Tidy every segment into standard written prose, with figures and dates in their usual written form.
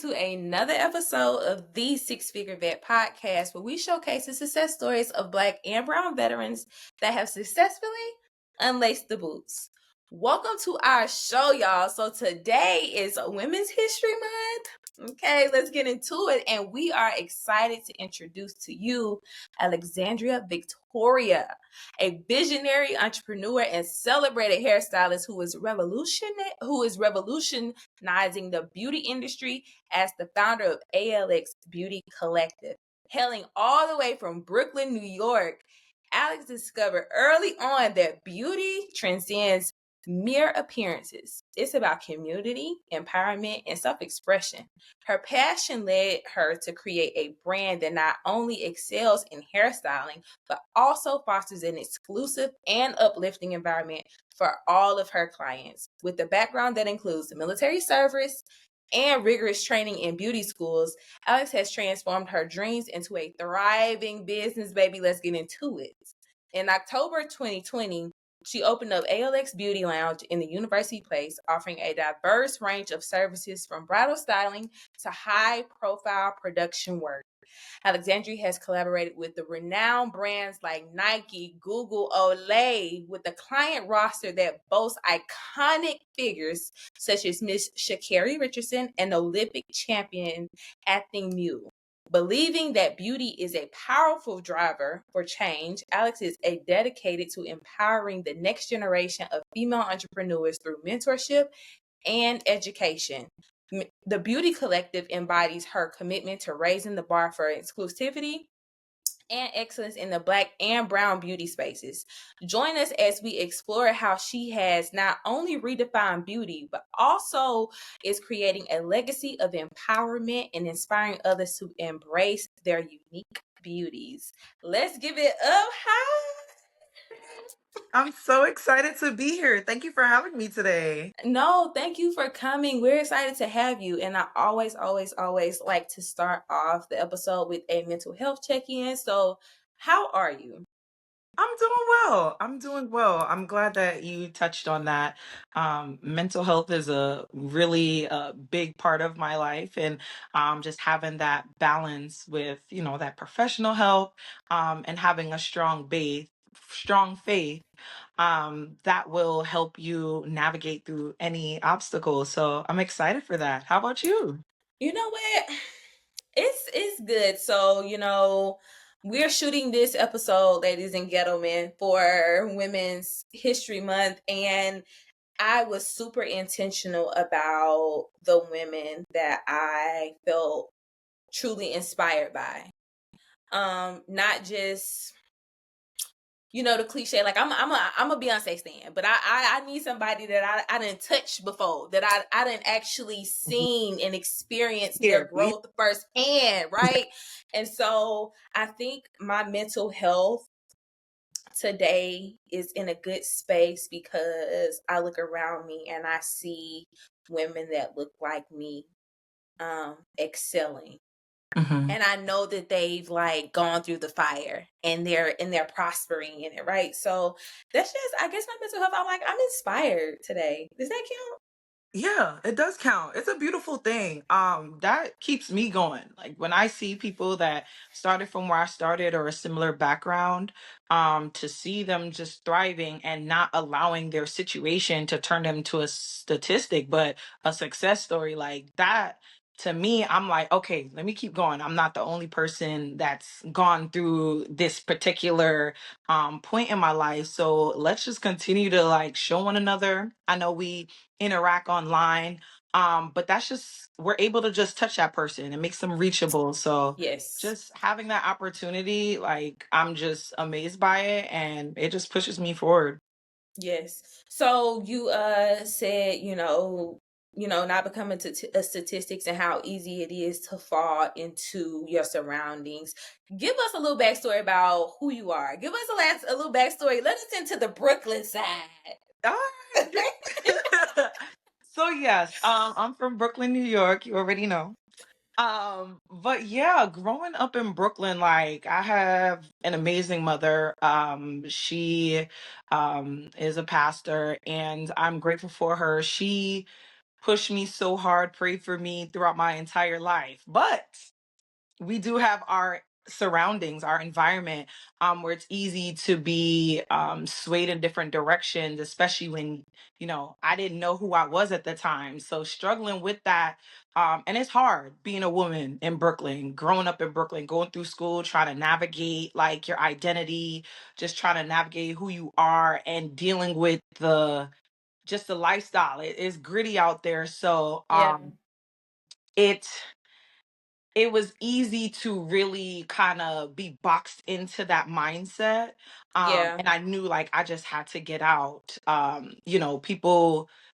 to another episode of the Six Figure Vet podcast, where we showcase the success stories of Black and Brown veterans that have successfully unlaced the boots. Welcome to our show, y'all. So today is Women's History Month. Okay, let's get into it. And we are excited to introduce to you Alexandria Victoria, a visionary entrepreneur and celebrated hairstylist who is revolutionizing the beauty industry as the founder of ALX Beauty Collective. Hailing all the way from Brooklyn, New York, Alex discovered early on that beauty transcends mere appearances. It's about community, empowerment, and self-expression. Her passion led her to create a brand that not only excels in hairstyling, but also fosters an exclusive and uplifting environment for all of her clients. With a background that includes military service and rigorous training in beauty schools, Alex has transformed her dreams into a thriving business, baby. Let's get into it. In October 2020, she opened up ALX Beauty Lounge in the University Place, offering a diverse range of services from bridal styling to high-profile production work. Alexandria has collaborated with the renowned brands like Nike, Google, Olay, with a client roster that boasts iconic figures such as Miss Sha'Carri Richardson and Olympic champion Athing Mu. Believing that beauty is a powerful driver for change, Alex is dedicated to empowering the next generation of female entrepreneurs through mentorship and education. The Beauty Collective embodies her commitment to raising the bar for exclusivity and excellence in the Black and Brown beauty spaces. Join us as we explore how she has not only redefined beauty, but also is creating a legacy of empowerment and inspiring others to embrace their unique beauties. Let's give it up. Hi. I'm so excited to be here. Thank you for having me today. No, thank you for coming. We're excited to have you. And I always like to start off the episode with a mental health check-in. So, how are you? I'm doing well. I'm glad that you touched on that. Mental health is a really big part of my life, and just having that balance with, that professional health, and having a strong faith, that will help you navigate through any obstacles. So I'm excited for that. How about you? You know what? It's good. So, we're shooting this episode, ladies and gentlemen, for Women's History Month, and I was super intentional about the women that I felt truly inspired by. Not just the cliche, like I'm a Beyonce stan, but I need somebody that I didn't touch before, that I didn't actually seen and experience their Here. growth firsthand, right? And so I think my mental health today is in a good space because I look around me and I see women that look like me excelling, Mhm. and I know that they've like gone through the fire and they're prospering in it, right? So that's just, I guess, my mental health. I'm inspired today. Does that count? Yeah, it does count. It's a beautiful thing. That keeps me going. Like when I see people that started from where I started or a similar background, to see them just thriving and not allowing their situation to turn them to a statistic, but a success story like that. To me, I'm like, okay, let me keep going. I'm not the only person that's gone through this particular point in my life. So let's just continue to like show one another. I know we interact online, but that's just, we're able to just touch that person and make them reachable. So Yes. just having that opportunity, like I'm just amazed by it, and it just pushes me forward. Yes. So you said, not becoming statistics and how easy it is to fall into your surroundings. Give us a little backstory about who you are. Give us a little backstory. Let us into the Brooklyn side. Ah. So yes, I'm from Brooklyn, New York. You already know. But yeah, growing up in Brooklyn, like I have an amazing mother. She is a pastor, and I'm grateful for her. She pushed me so hard, prayed for me throughout my entire life. But we do have our surroundings, our environment, where it's easy to be swayed in different directions, especially when, I didn't know who I was at the time. So struggling with that. And it's hard being a woman in Brooklyn, growing up in Brooklyn, going through school, trying to navigate like your identity, just trying to navigate who you are and dealing with the lifestyle. It's gritty out there. So Yeah. it it was easy to really kind of be boxed into that mindset. Yeah. And I knew like I just had to get out.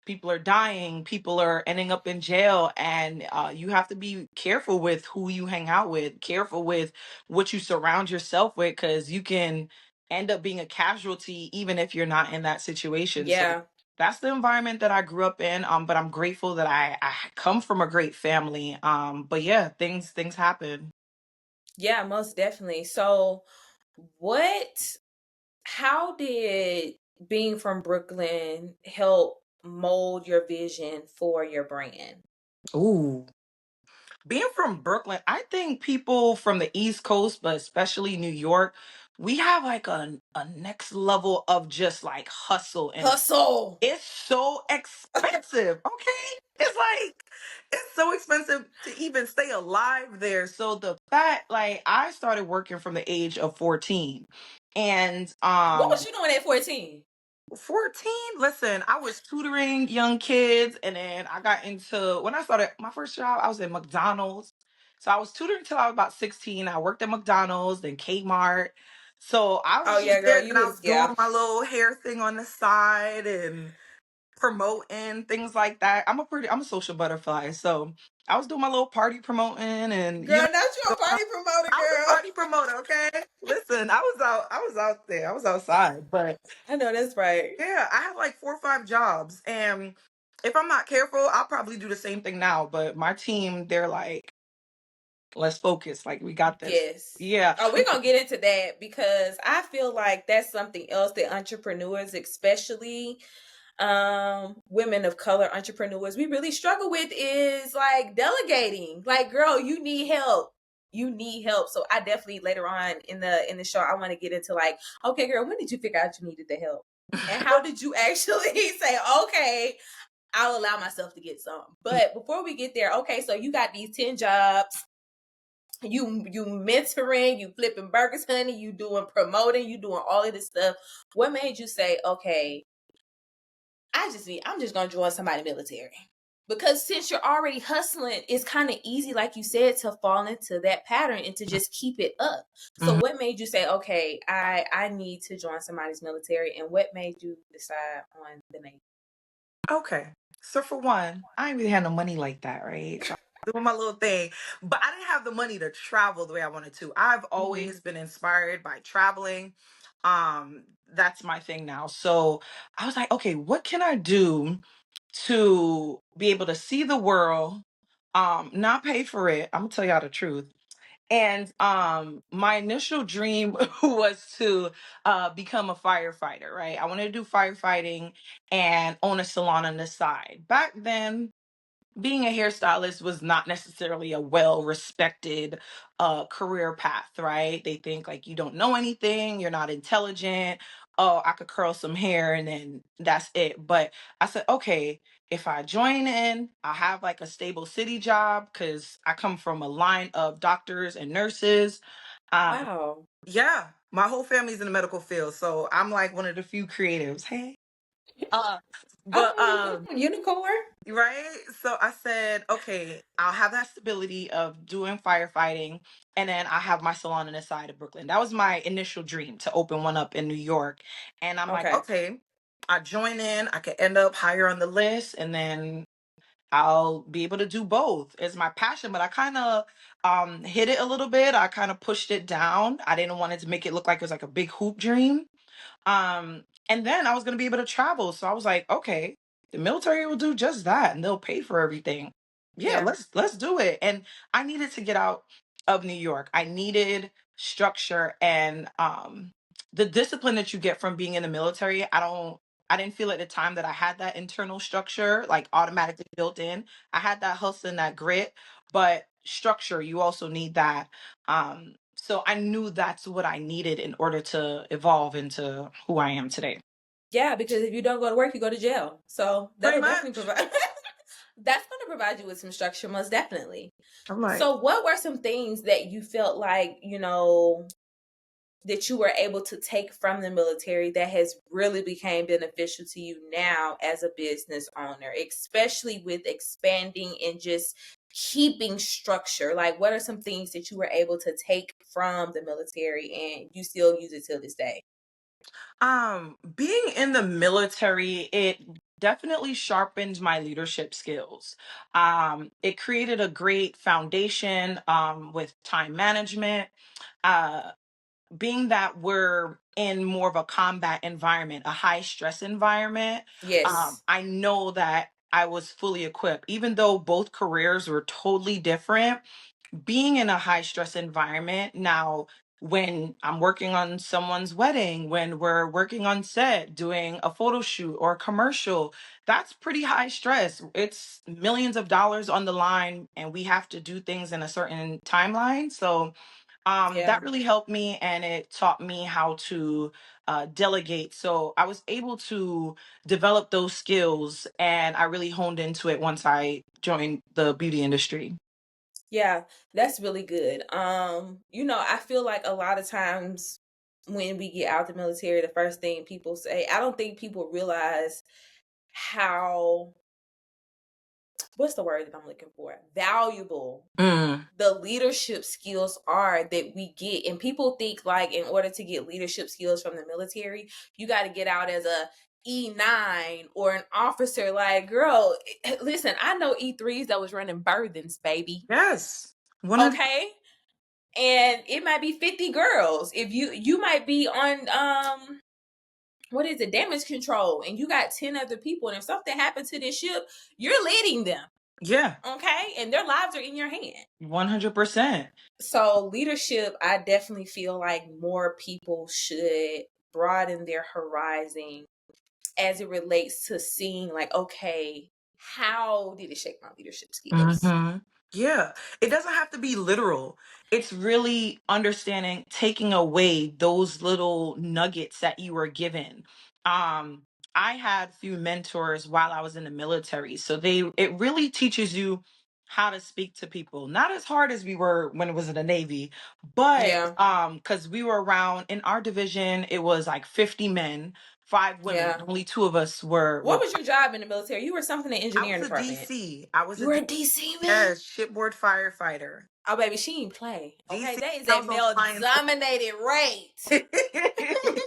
People are dying, people are ending up in jail, and you have to be careful with who you hang out with, careful with what you surround yourself with, because you can end up being a casualty even if you're not in that situation. So Yeah. that's the environment that I grew up in. But I'm grateful that I come from a great family. But yeah, things happen. Yeah, most definitely. So, what, how did being from Brooklyn help mold your vision for your brand? Ooh. Being from Brooklyn, I think people from the East Coast, but especially New York, we have like a next level of just like hustle, and Hustle. it's so expensive. Okay. It's so expensive to even stay alive there. So the fact, like, I started working from the age of 14. And What was you doing at 14? 14, listen, I was tutoring young kids, and then I got into, when I started my first job, I was at McDonald's. So I was tutoring till I was about 16. I worked at McDonald's, then Kmart. So I Oh was yeah, just girl, there, you and I was, was yeah. doing my little hair thing on the side and promoting things like that. I'm a social butterfly. So I was doing my little party promoting, and Girl, not you a party promoter, I was a girl. party promoter, okay? Listen, I was out there. I was outside. But I know that's right. yeah, I had like 4 or 5 jobs. And if I'm not careful, I'll probably do the same thing now. But my team, they're like, let's focus. Like, we got this. Yes. Yeah. Oh, we're gonna get into that because I feel like that's something else that entrepreneurs, especially women of color entrepreneurs, we really struggle with is like delegating. Like, girl, you need help. You need help. So I definitely later on in the show I want to get into like, okay, girl, when did you figure out you needed the help? And how did you actually say, okay, I'll allow myself to get some. But before we get there, okay, so you got these 10 jobs, you mentoring, you flipping burgers, honey, you doing promoting, you doing all of this stuff. What made you say, okay, I'm just gonna join somebody military? Because since you're already hustling, it's kind of easy, like you said, to fall into that pattern and to just keep it up. So Mhm. what made you say, okay, I need to join somebody's military, and what made you decide on the Navy? Okay. So for one, I ain't really had no money like that, right? So I'm doing my little thing, but I didn't have the money to travel the way I wanted to. I've Hmm. always been inspired by traveling. That's my thing now. So I was like, okay, what can I do to be able to see the world, not pay for it? I'm gonna tell y'all the truth. And my initial dream was to become a firefighter, right? I wanted to do firefighting and own a salon on the side. Back then, being a hairstylist was not necessarily a well respected career path, right? They think like you don't know anything, you're not intelligent. Oh, I could curl some hair and then that's it. But I said, okay, if I join in, I have like a stable city job because I come from a line of doctors and nurses. Um, Wow. yeah, my whole family's in the medical field, so I'm like one of the few creatives. Hey, uh, but Oh, unicorn. right? So I said, okay, I'll have that stability of doing firefighting, and then I have my salon on the side of Brooklyn. That was my initial dream, to open one up in New York. And I'm like, Okay. okay, I join in, I could end up higher on the list, and then I'll be able to do both. It's my passion, but I kind of hid it a little bit. I kind of pushed it down. I didn't want it to make it look like it was like a big hoop dream. And then I was gonna be able to travel. So I was like, okay, the military will do just that and they'll pay for everything. Yeah, Yeah. let's do it. And I needed to get out of New York. I needed structure and the discipline that you get from being in the military. I didn't feel at the time that I had that internal structure like automatically built in. I had that hustle and that grit, but structure, you also need that. So I knew that's what I needed in order to evolve into who I am today. Yeah, because if you don't go to work, you go to jail. So Pretty that'll definitely much. provide that's going to provide you with some structure, most definitely. I'm like, So what were some things that you felt like, that you were able to take from the military that has really became beneficial to you now as a business owner, especially with expanding and just keeping structure? Like, what are some things that you were able to take from the military and you still use it till this day? being in the military, it definitely sharpened my leadership skills. It created a great foundation with time management. Uh, being that we're in more of a combat environment, a high stress environment, Yes. I know that I was fully equipped, even though both careers were totally different. Being in a high stress environment now, when I'm working on someone's wedding, when we're working on set doing a photo shoot or a commercial, that's pretty high stress. It's millions of dollars on the line and we have to do things in a certain timeline. So Yeah. that really helped me and it taught me how to delegate. So I was able to develop those skills and I really honed into it once I joined the beauty industry. Yeah, that's really good. I feel like a lot of times when we get out the military, the first thing people say, I don't think people realize how, what's the word that I'm looking for? Valuable Mm, the leadership skills are that we get. And people think like in order to get leadership skills from the military, you got to get out as a E9 or an officer. Like, girl, listen, I know E3s that was running burthens, baby. yes. 100. Okay? And it might be 50 girls. If you might be on what is it, damage control, and you got 10 other people, and if something happened to this ship, you're leading them. Yeah. Okay? And their lives are in your hand. 100%. So leadership, I definitely feel like more people should broaden their horizon as it relates to seeing like, okay, how did it shape my leadership skills? Hmm. Yeah, it doesn't have to be literal. It's really understanding, taking away those little nuggets that you were given. Um, I had few mentors while I was in the military, so it really teaches you how to speak to people. Not as hard as we were when it was in the Navy, but Yeah, because we were around in our division, it was like 50 men, 5 women. yeah. Only two of us were. What was your job in the military? You were something in the I engineering was a department. DC. I was You a were D. a DC man? Yes, shipboard firefighter. Oh, baby, she ain't play. Okay, DC. that is I a was on male flying dominated rate. squad.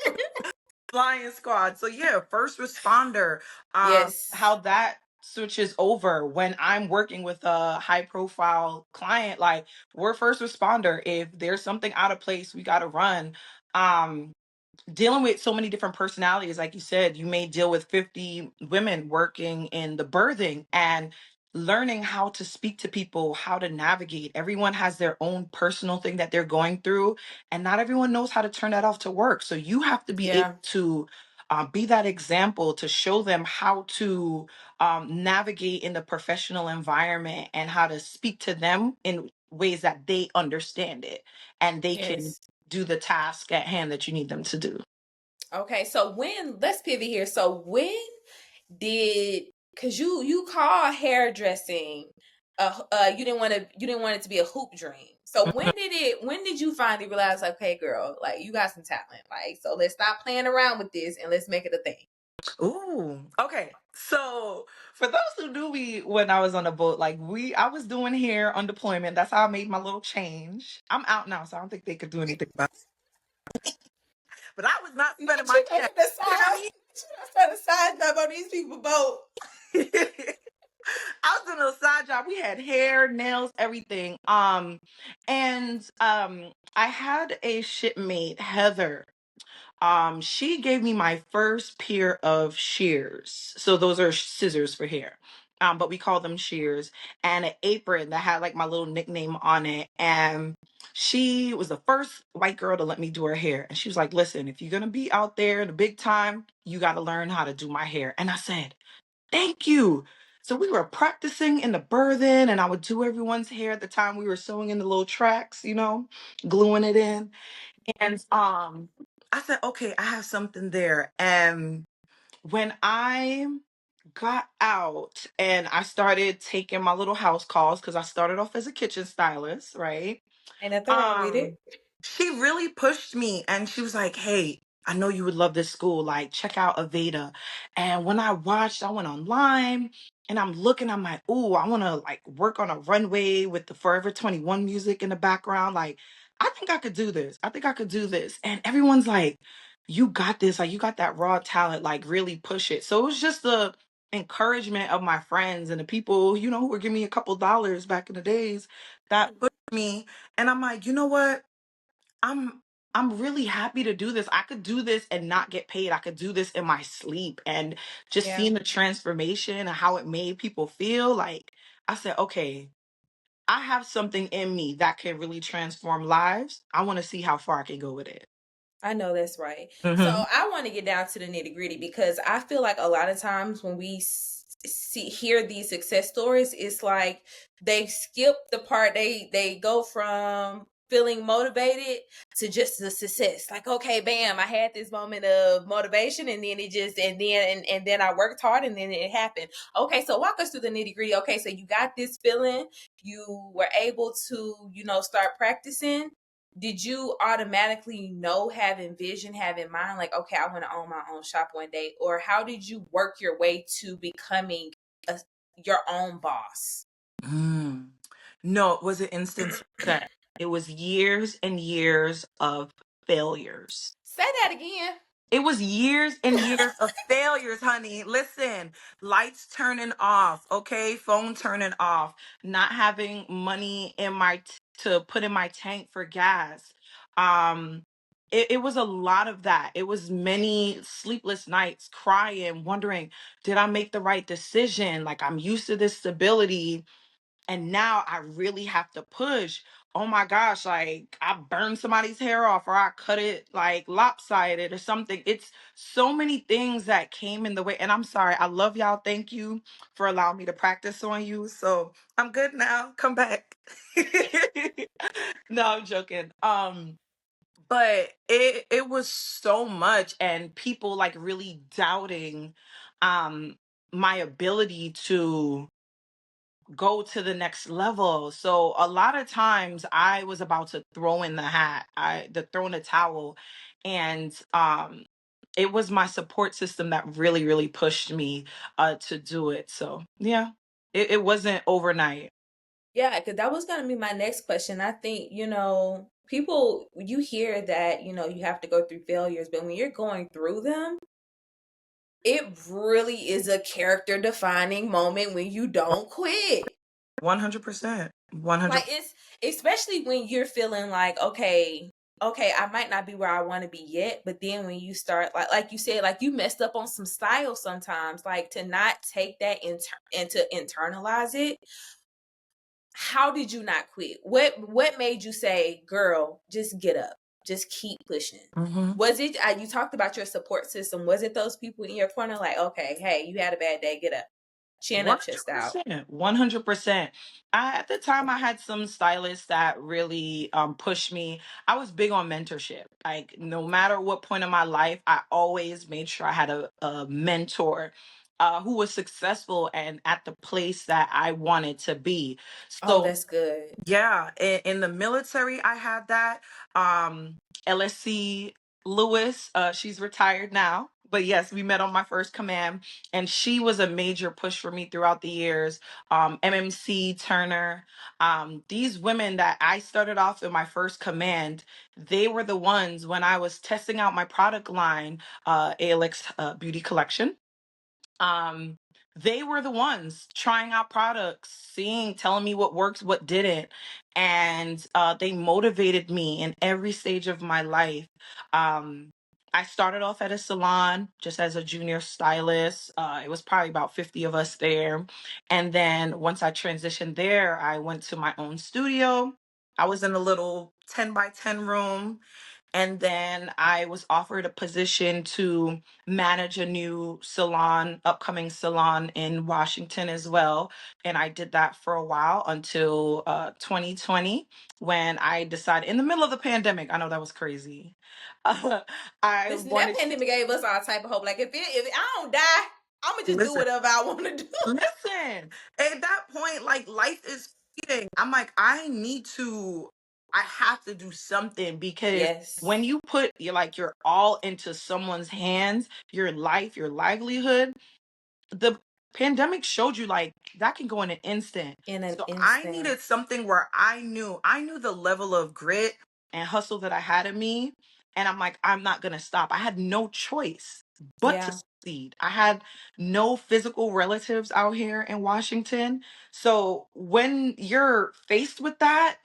Flying squad. So yeah, first responder. Yes. How that switches over when I'm working with a high profile client. Like we're first responder. If there's something out of place, we got to run. Um, dealing with so many different personalities, like you said, you may deal with 50 women working in the birthing and learning how to speak to people, how to navigate. Everyone has their own personal thing that they're going through, and not everyone knows how to turn that off to work. So you have to be able Yeah. to be that example to show them how to navigate in the professional environment and how to speak to them in ways that they understand it and they can Yes. do the task at hand that you need them to do. Okay, so let's pivot here. So when did, because you call hairdressing you didn't want it to be a hoop dream. So when did you finally realize, like, okay, girl, like you got some talent, like, so let's stop playing around with this and let's make it a thing? Ooh, okay. So for those who knew me when I was on the boat, like I was doing hair on deployment. That's how I made my little change. I'm out now, so I don't think they could do anything about it. But I was not spending Not my you check. making the You side, hear trying to side job on these people boat. me? I was doing a side job. We had hair, nails, everything. And I had a shipmate, Heather. She gave me my first pair of shears. So those are scissors for hair. but we call them shears, and an apron that had like my little nickname on it. And she was the first white girl to let me do her hair. And she was like, listen, if you're going to be out there in the big time, you got to learn how to do my hair. And I said, thank you. So we were practicing in the birthing, and I would do everyone's hair at the time. We were sewing in the little tracks, gluing it in. And I said, okay, I have something there. And when I got out and I started taking my little house calls, because I started off as a kitchen stylist, right? Ain't nothing wrong with it. Um, she really pushed me, and she was like, hey, I know you would love this school. Like, check out Aveda. And when I went online and I'm looking, I'm like, ooh, I want to like work on a runway with the Forever 21 music in the background. Like, I think I could do this. I think I could do this. And everyone's like, you got this. Like, you got that raw talent. Like, really push it. So it was just the encouragement of my friends and the people, who were giving me a couple dollars back in the days that pushed me. And I'm like, you know what? I'm I'm really happy to do this. I could do this and not get paid. I could do this in my sleep, and just Yeah. seeing the transformation and how it made people feel. Like, I said, okay, I have something in me that can really transform lives. I want to see how far I can go with it. I know that's right. So Hmm. I want to get down to the nitty gritty because I feel like a lot of times when we hear these success stories, it's like they skip the part. They go from feeling motivated to just the success. Like, okay, bam, I had this moment of motivation, and then it just and then I worked hard, and then it happened. Okay, so walk us through the nitty gritty. Okay, so you got this feeling, you were able to start practicing. Did you automatically have in vision, have in mind, like, okay, I want to own my own shop one day? Or how did you work your way to becoming your own boss? Mm. No, it was an instant success. It was years and years of failures. Say that again. It was years and years of failures, honey. Listen, lights turning off, okay? Phone turning off, not having money in to put in my tank for gas. Um, it was a lot of that. It was many sleepless nights, crying, wondering, did I make the right decision? Like, I'm used to this stability, and now I really have to push. Oh my gosh, like I burned somebody's hair off, or I cut it like lopsided or something. It's so many things that came in the way. And I'm sorry. I love y'all. Thank you for allowing me to practice on you. So I'm good now. Come back. No, I'm joking. But it was so much, and people like really doubting um my ability to go to the next level. So a lot of times I was about to throw in the hat, the throw in the towel, and it was my support system that really, really pushed me to do it. So yeah, it wasn't overnight. Yeah, because that was going to be my next question. I think, people, you hear that, you have to go through failures, but when you're going through them, it really is a character defining moment when you don't quit. 100%. Like 100. it's especially when you're feeling like, okay, I might not be where I want to be yet, but then when you start like you said, like you messed up on some style sometimes, like to not take that and to internalize it. How did you not quit? What made you say, girl, just get up, just keep pushing? Mhm. Was it you talked about your support system? Was it those people in your corner like, okay, hey, you had a bad day, get up, chin up, chest out? 100%. 100%. At the time, I had some stylists that really pushed me. I was big on mentorship. Like, no matter what point in my life, I always made sure I had a mentor who was successful and at the place that I wanted to be. Oh, So that's good. yeah, in the military, I had that. Um, LSC Lewis, she's retired now, but yes, we met on my first command, and she was a major push for me throughout the years. MMC Turner, these women that I started off in my first command, they were the ones when I was testing out my product line, ALX Beauty Collection. um they were the ones trying out products, seeing, telling me what works, what didn't. And they motivated me in every stage of my life. um I started off at a salon just as a junior stylist. It was probably about 50 of us there. And then once I transitioned there, I went to my own studio. I was in a little 10 by 10 room. And then I was offered a position to manage a new salon, upcoming salon in Washington as well. And I did that for a while until 2020, when I decided, in the middle of the pandemic, I know that was crazy. I Listen, that wanted pandemic gave us all type of hope. Like if I don't die, I'm gonna just do Listen, whatever I want to do. listen. At that point, like, life is fleeting. I'm like, I have to do something, because when Yes, you put your all into someone's hands, your life, your livelihood, the pandemic showed you like that can go in an instant. in an So I instant. needed something where I knew the level of grit and hustle that I had in me. And I'm like, I'm not gonna stop. I had no choice but to Yeah, succeed. I had no physical relatives out here in Washington. So when you're faced with that,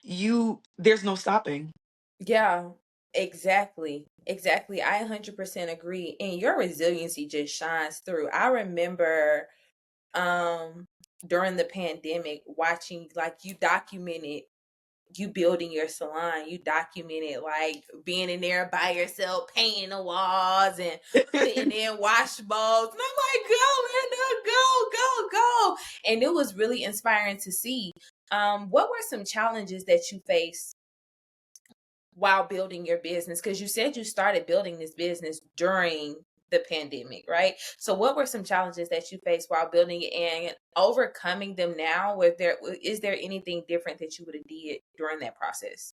there's no stopping. yeah, exactly, exactly. I 100% agree, and your resiliency just shines through. I remember, um, during the pandemic, watching like you documented you building your salon, you documented like being in there by yourself, painting the walls and putting in wash bowls. And I'm like, go, Linda, go, go, go. And it was really inspiring to see. What were some challenges that you faced while building your business? Because you said you started building this business during the pandemic, right? So what were some challenges that you faced while building it and overcoming them now? Is there anything different that you would have did during that process?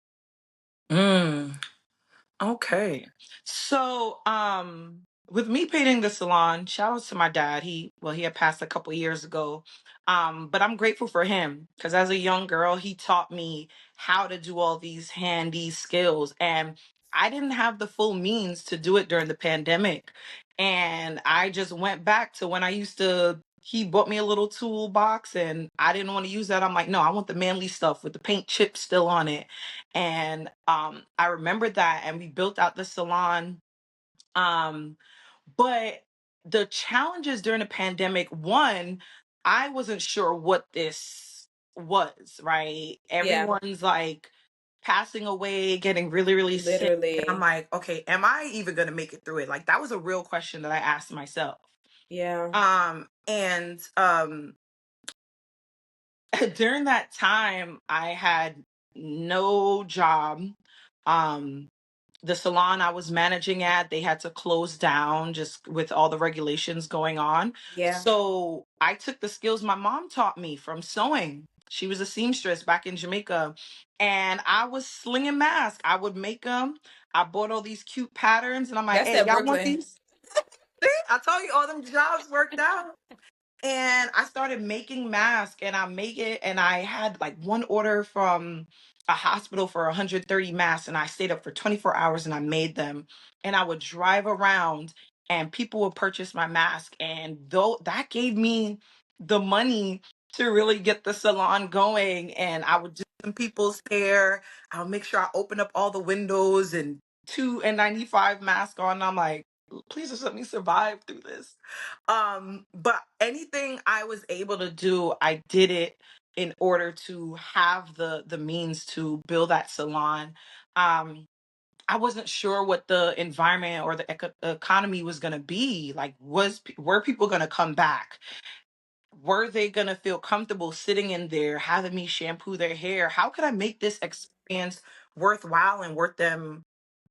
Mm. Okay. So, with me painting the salon, shout out to my dad. He had passed a couple years ago. But I'm grateful for him, because as a young girl, he taught me how to do all these handy skills. And I didn't have the full means to do it during the pandemic. And I just went back to when I used to, he bought me a little toolbox and I didn't want to use that. I'm like, no, I want the manly stuff with the paint chips still on it. And I remembered that, and we built out the salon. Um, but the challenges during the pandemic, one, I wasn't sure what this was, right? Yeah, Everyone's like passing away, getting really, really sick. And I'm literally. like, okay, am I even gonna make it through it? Like, that was a real question that I asked myself. Yeah. And during that time, I had no job. Um, the salon I was managing at, they had to close down just with all the regulations going on. Yeah. So I took the skills my mom taught me from sewing. She was a seamstress back in Jamaica. And I was slinging masks. I would make them. I bought all these cute patterns, and I'm like, That's hey, that y'all want Brooklyn. these? See, I told you all them jobs worked out. And I started making masks, and I make it, and I had like one order from a hospital for 130 masks, and I stayed up for 24 hours and I made them. And I would drive around and people would purchase my mask, and though that gave me the money to really get the salon going. And I would do some people's hair. I would make sure I open up all the windows and 2 N95 mask on. I'm like, please just let me survive through this. But anything I was able to do, I did it in order to have the means to build that salon. Um, I wasn't sure what the environment or the economy was going to be. Like, were people going to come back? Were they going to feel comfortable sitting in there, having me shampoo their hair? How could I make this experience worthwhile and worth them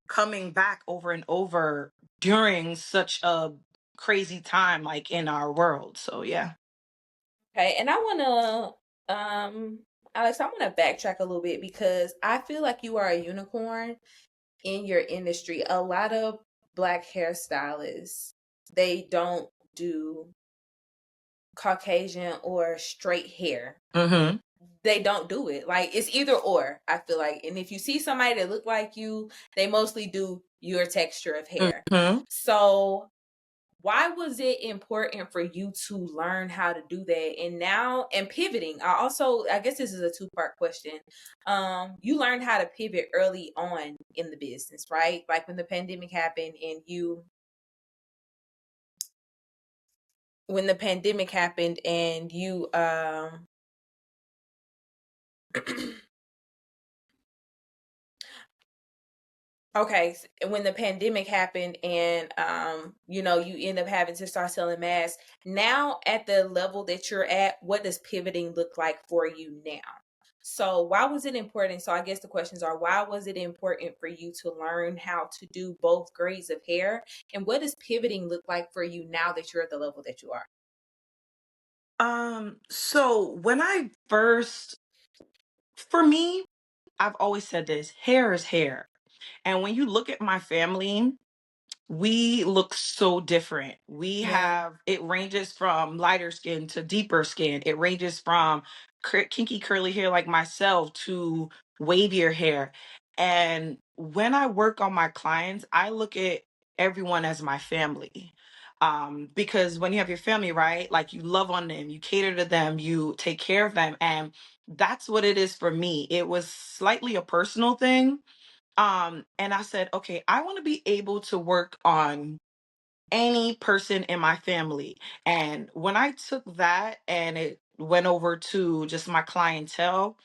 coming back over and over during such a crazy time like in our world? So yeah. Okay. And I wanna Alex, I wanna backtrack a little bit because I feel like you are a unicorn in your industry. A lot of black hairstylists, they don't do Caucasian or straight hair. Mm-hmm. They don't do it. Like it's either or, I feel like. And if you see somebody that look like you, they mostly do your texture of hair. Mm-hmm. So why was it important for you to learn how to do that? And now, and pivoting, I guess this is a two-part question. You learned how to pivot early on in the business, right? Like when the pandemic happened and you okay, when the pandemic happened and you end up having to start selling masks. Now at the level that you're at, what does pivoting look like for you now? So why was it important? So I guess the questions are, why was it important for you to learn how to do both grades of hair? And what does pivoting look like for you now that you're at the level that you are? So when I first, for me, I've always said this, hair is hair. And when you look at my family, we look so different. We Yeah. have, it ranges from lighter skin to deeper skin. It ranges from kinky curly hair like myself to wavier hair. And when I work on my clients, I look at everyone as my family. Because when you have your family, right, like you love on them, you cater to them, you take care of them. And that's what it is for me. It was slightly a personal thing, and I said, okay, I want to be able to work on any person in my family. And when I took that and it went over to just my clientele,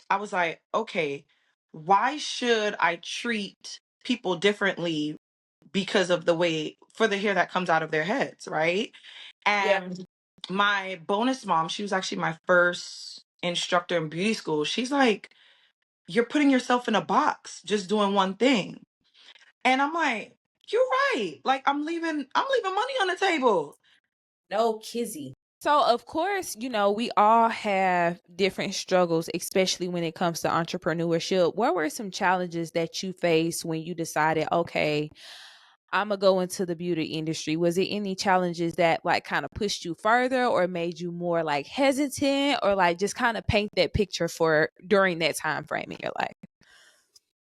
I was like, okay, why should I treat people differently because of the way for the hair that comes out of their heads, right? Yeah. And my bonus mom, she was actually my first instructor in beauty school. She's like, you're putting yourself in a box just doing one thing. And I'm like, you're right. Like I'm leaving money on the table. No kizzy. So, of course, we all have different struggles, especially when it comes to entrepreneurship. What were some challenges that you faced when you decided, okay, I'm going to go into the beauty industry? Was it any challenges that like kind of pushed you further or made you more like hesitant, or like just kind of paint that picture for during that time frame in your life?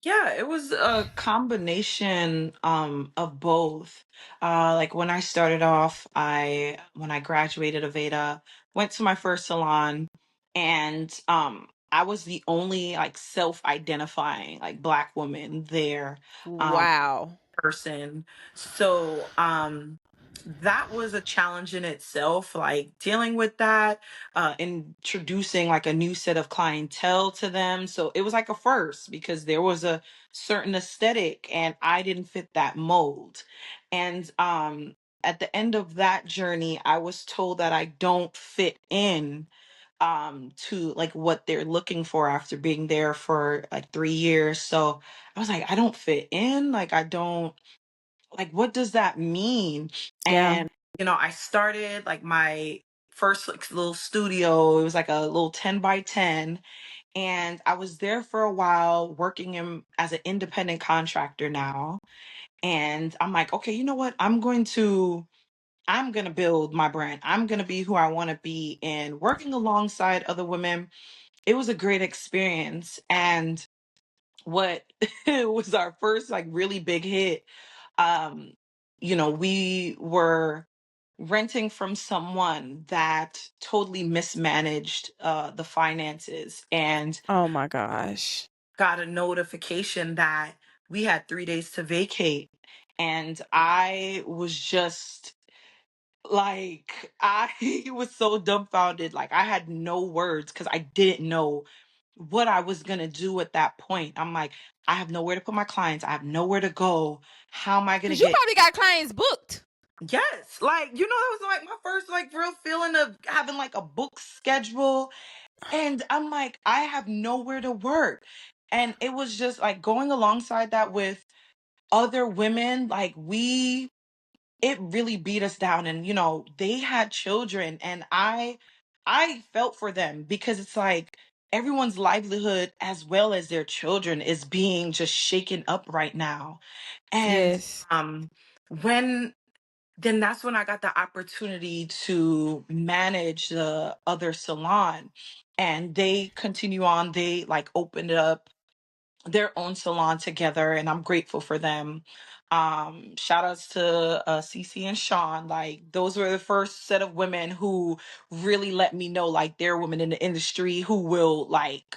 Yeah, it was a combination of both. Like when I started off, I when I graduated Aveda, went to my first salon, and I was the only like self-identifying like black woman there. Um Wow. person. So, that was a challenge in itself, like dealing with that, introducing like a new set of clientele to them. So it was like a first because there was a certain aesthetic and I didn't fit that mold. And at the end of that journey, I was told that I don't fit in to like what they're looking for after being there for like 3 years. So I was like, I don't fit in. Like, I don't, like, what does that mean? Yeah. And, I started like my first like little studio. It was like a little 10 by 10. And I was there for a while working in as an independent contractor now. And I'm like, okay, you know what? I'm going to build my brand. I'm going to be who I want to be. And working alongside other women, it was a great experience. And what was our first like really big hit, um we were renting from someone that totally mismanaged the finances and Oh my gosh. got a notification that we had 3 days to vacate. And I was just like, I was so dumbfounded. Like, I had no words because I didn't know what I was going to do at that point. I'm like, I have nowhere to put my clients. I have nowhere to go. How am I going to Because you get? probably got clients booked. Yes. Like, it was like my first, like, real feeling of having like a book schedule. And I'm like, I have nowhere to work. And it was just like going alongside that with other women, like, it really beat us down. And they had children, and I felt for them because it's like everyone's livelihood as well as their children is being just shaken up right now. And Yes. when then that's when I got the opportunity to manage the other salon, and they continue on, they like opened it up their own salon together, and I'm grateful for them. Shout outs to Cece and Sean. Like, those were the first set of women who really let me know, like, they're women in the industry who will, like,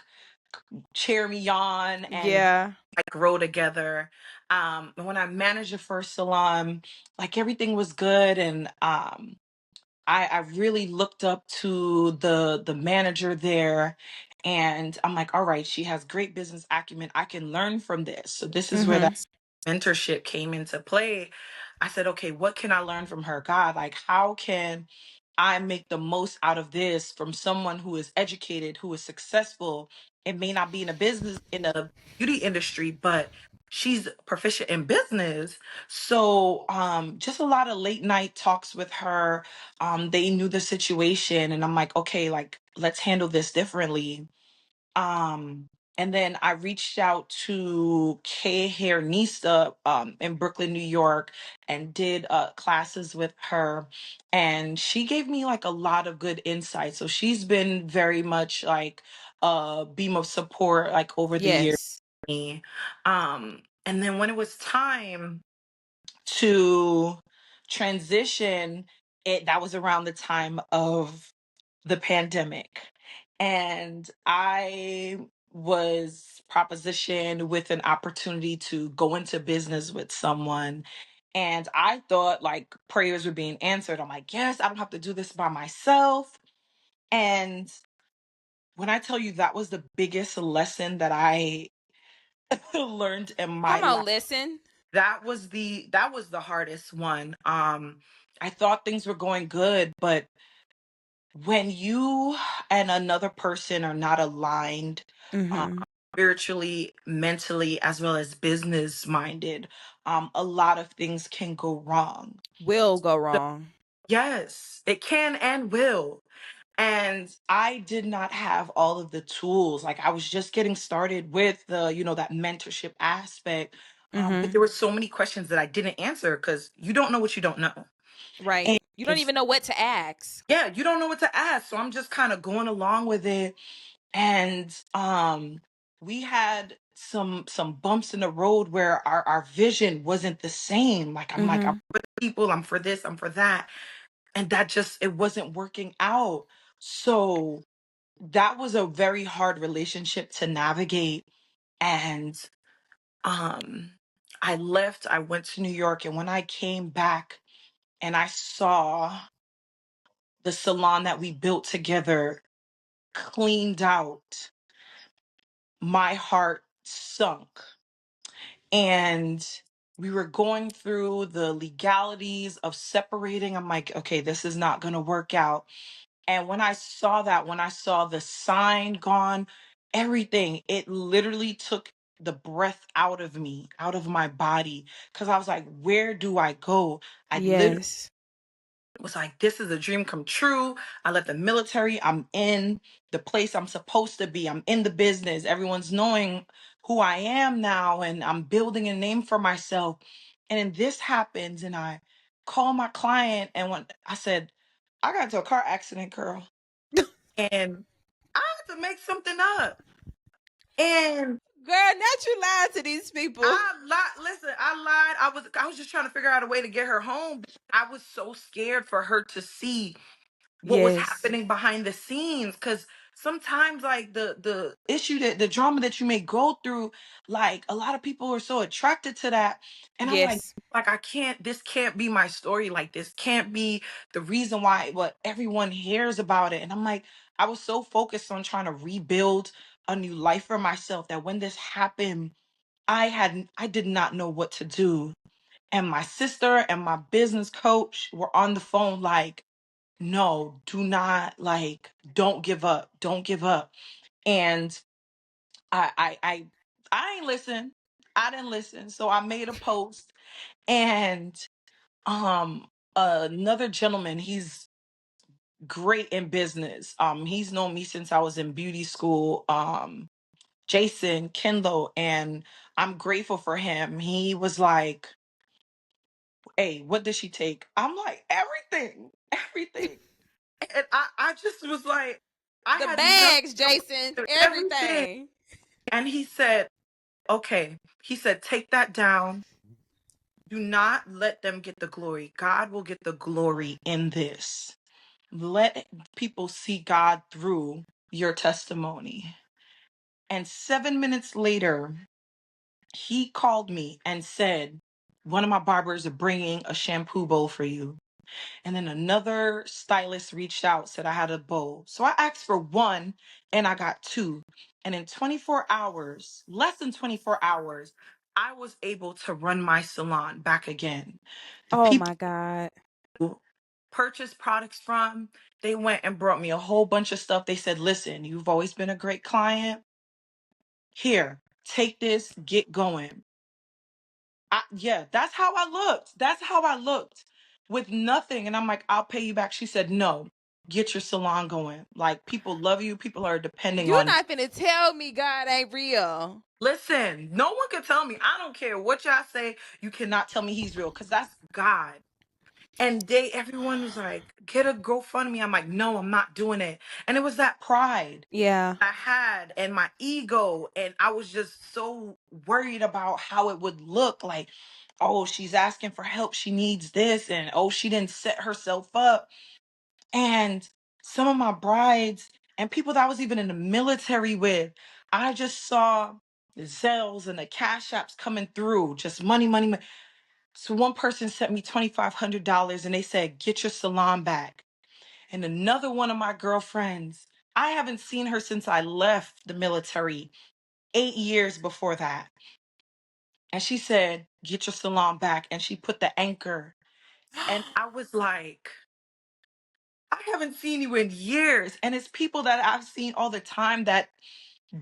cheer me on and Yeah. like grow together. And when I managed the first salon, like, everything was good, and I really looked up to the manager there, and I'm like, all right, she has great business acumen. I can learn from this. So this is where Mm-hmm. that mentorship came into play. I said, okay, what can I learn from her? God, like, how can I make the most out of this from someone who is educated, who is successful? It may not be in a business, in a beauty industry, but she's proficient in business. So just a lot of late night talks with her. They knew the situation, and I'm like, okay, like, let's handle this differently. um and then I reached out to Kay Hairnista in Brooklyn, New York, and did classes with her, and she gave me like a lot of good insight. So she's been very much like a beam of support, like, over the years Yes. for me. And then when it was time to transition, that was around the time of the pandemic, and I was propositioned with an opportunity to go into business with someone, and I thought like prayers were being answered. I'm like, yes, I don't have to do this by myself. And when I tell you, that was the biggest lesson that I learned in my Come life. on, listen. That was the hardest one. I thought things were going good, but when you and another person are not aligned, uh, Mm-hmm. spiritually, mentally, as well as business minded, a lot of things can go wrong. Will go So, wrong. yes, it can and will. And I did not have all of the tools. Like, I was just getting started with that mentorship aspect. But Mm-hmm. there were so many questions that I didn't answer because you don't know what you don't know. Right. And You don't even know what to ask. yeah, you don't know what to ask. So I'm just kind of going along with it. And we had some bumps in the road where our vision wasn't the same. Like, I'm like, I'm Mm-hmm. for the people, I'm for this, I'm for that. And that just, it wasn't working out. So that was a very hard relationship to navigate. And um I left, I went to New York, and when I came back and I saw the salon that we built together cleaned out, my heart sunk. And we were going through the legalities of separating. I'm like, okay, this is not going to work out. And when I saw that, when I saw the sign gone, everything, it literally took the breath out of me, out of my body. Cause I was like, where do I go? I literally Yes. was like, this is a dream come true. I left the military. I'm in the place I'm supposed to be. I'm in the business. Everyone's knowing who I am now, and I'm building a name for myself. And then this happens, and I call my client, and when I said, I got into a car accident, girl, and I had to make something up. And Girl, not you lying to these people. I lied. Listen, I lied. I was just trying to figure out a way to get her home. I was so scared for her to see what was Yes. happening behind the scenes, because sometimes, like, the issue, that the drama that you may go through, like, a lot of people are so attracted to that. And I'm Yes. like, I can't, this can't be my story. Like, this can't be the reason why what everyone hears about it. And I'm like, I was so focused on trying to rebuild a new life for myself that when this happened, I did not know what to do. And my sister and my business coach were on the phone like, no, do not, like, don't give up, don't give up. And I ain't listen. I didn't listen. So I made a post, and um another gentleman, he's great in business. He's known me since I was in beauty school. Jason Kendall, and I'm grateful for him. He was like, hey, what did she take? I'm like, everything, everything. And I just was like, I The had nothing bags, Jason. to everything. Everything. And he said, okay. He said, take that down. Do not let them get the glory. God will get the glory in this. Let people see God through your testimony. And 7 minutes later, he called me and said, one of my barbers are bringing a shampoo bowl for you. And then another stylist reached out, said I had a bowl. So I asked for one and I got two. And in 24 hours, less than 24 hours, I was able to run my salon back again. The Oh people my God. who purchased products from, they went and brought me a whole bunch of stuff. They said, listen, you've always been a great client. Here, take this, get going. Yeah, that's how I looked. That's how I looked with nothing. And I'm like, I'll pay you back. She said, no, get your salon going. Like, people love you. People are depending You're on. not finna tell me God ain't real. Listen, no one can tell me. I don't care what y'all say. You cannot tell me he's real because that's God. And everyone was like, get a GoFundMe. I'm like, no, I'm not doing it. And it was that pride Yeah. I had and my ego. And I was just so worried about how it would look like, oh, she's asking for help. She needs this. And oh, she didn't set herself up. And some of my brides and people that I was even in the military with, I just saw the Zells and the Cash Apps coming through, just money, money, money. So one person sent me $2,500 and they said, get your salon back. And another one of my girlfriends, I haven't seen her since I left the military 8 years before that. And she said, get your salon back. And she put the anchor. And I was like, I haven't seen you in years. And it's people that I've seen all the time that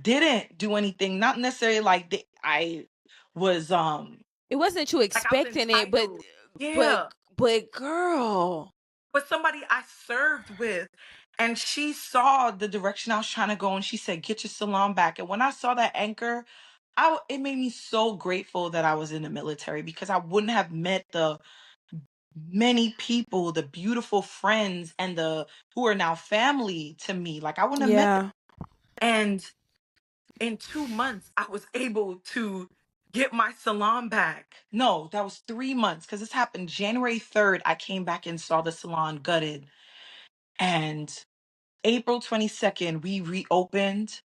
didn't do anything. Not necessarily like I was It wasn't you like I was expecting it, but entitled. but Yeah. but girl. But somebody I served with, and she saw the direction I was trying to go, and she said, "Get your salon back." And when I saw that anchor, it made me so grateful that I was in the military because I wouldn't have met the many people, the beautiful friends, and the who are now family to me. Like I wouldn't have met them. Yeah. And in 2 months, I was able to get my salon back. No, that was 3 months because this happened January 3rd. I came back and saw the salon gutted. And April 22nd, we reopened.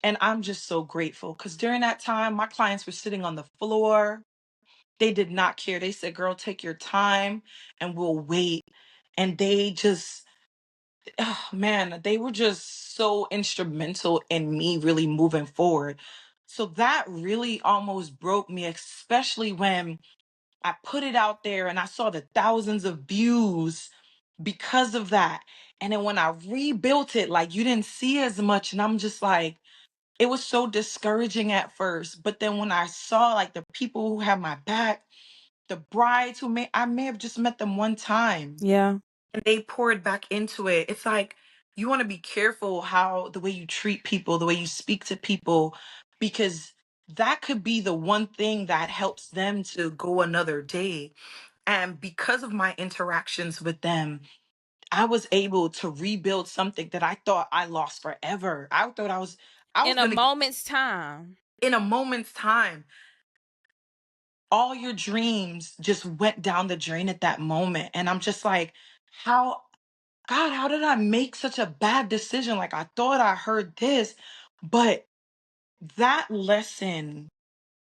And I'm just so grateful because during that time, my clients were sitting on the floor. They did not care. They said, girl, take your time and we'll wait. And they just, oh, man, they were just so instrumental in me really moving forward. So that really almost broke me, especially when I put it out there and I saw the thousands of views because of that. And then when I rebuilt it, like you didn't see as much. And I'm just like, it was so discouraging at first. But then when I saw like the people who have my back, the brides I may have just met them one time Yeah. and they poured back into it. It's like, you want to be careful the way you treat people, the way you speak to people, because that could be the one thing that helps them to go another day. And because of my interactions with them, I was able to rebuild something that I thought I lost forever. I was In a gonna get moment's time. in a moment's time. All your dreams just went down the drain at that moment. And I'm just like, how God, how did I make such a bad decision? Like I thought I heard this, but that lesson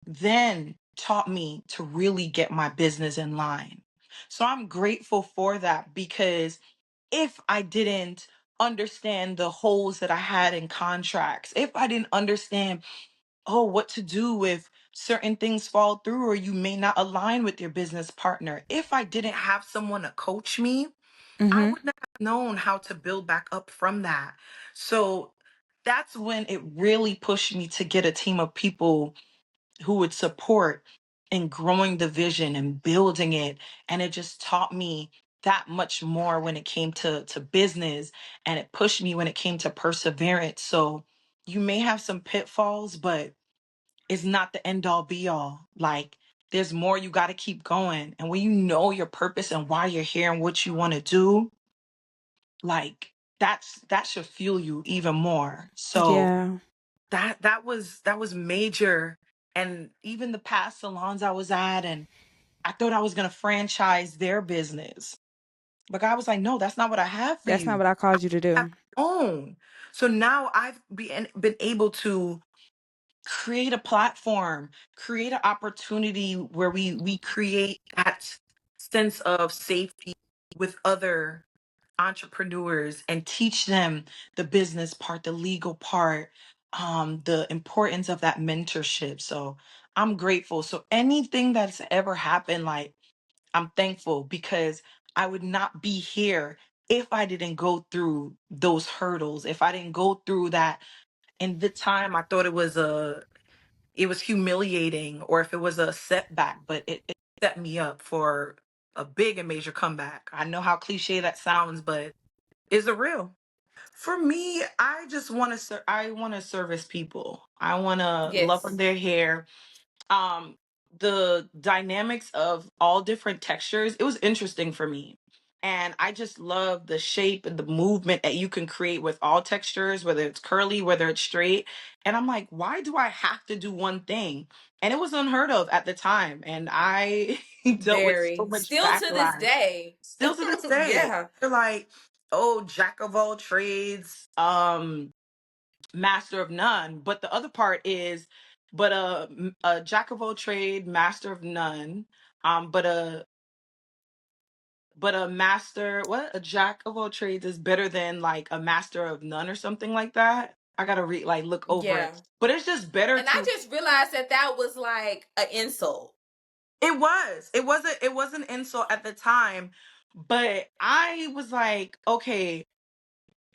then taught me to really get my business in line. So I'm grateful for that because if I didn't understand the holes that I had in contracts, if I didn't understand, oh, what to do if certain things fall through or you may not align with your business partner, if I didn't have someone to coach me, I Mm-hmm. wouldn't have known how to build back up from that. So that's when it really pushed me to get a team of people who would support in growing the vision and building it. And it just taught me that much more when it came to business, and it pushed me when it came to perseverance. So you may have some pitfalls, but it's not the end all be all. Like there's more, you got to keep going. And when you know your purpose and why you're here and what you want to do, like that should fuel you even more. So Yeah. that was major. and even the past salons I was at, and I thought I was going to franchise their business. But God was like, no, that's not what I have for That's not you. what I called you to I have do. my own. So now I've been able to create a platform, create an opportunity where we create that sense of safety with other entrepreneurs and teach them the business part, the legal part, the importance of that mentorship. So I'm grateful. So anything that's ever happened, like, I'm thankful because I would not be here if I didn't go through those hurdles, if I didn't go through that. In the time I thought it was humiliating, or if it was a setback, but it set me up for a big and major comeback. I know how cliche that sounds, but is it real? For me, I just want to I want to service people. I want to love on Yes, their hair. um the dynamics of all different textures, it was interesting for me, and I just love the shape and the movement that you can create with all textures, whether it's curly, whether it's straight. And I'm like, why do I have to do one thing? And it was unheard of at the time, and I dealt with so very. much Still to this backlash. day. Still to this day, Yeah, they're like, oh, jack of all trades, master of none. But the other part is, but a jack of all trade, master of none. But a master, what, a jack of all trades is better than like a master of none or something like that. I gotta look over yeah. it. But it's just better And I to. just realized that that was like an insult. It was. It was an insult at the time, but I was like, okay,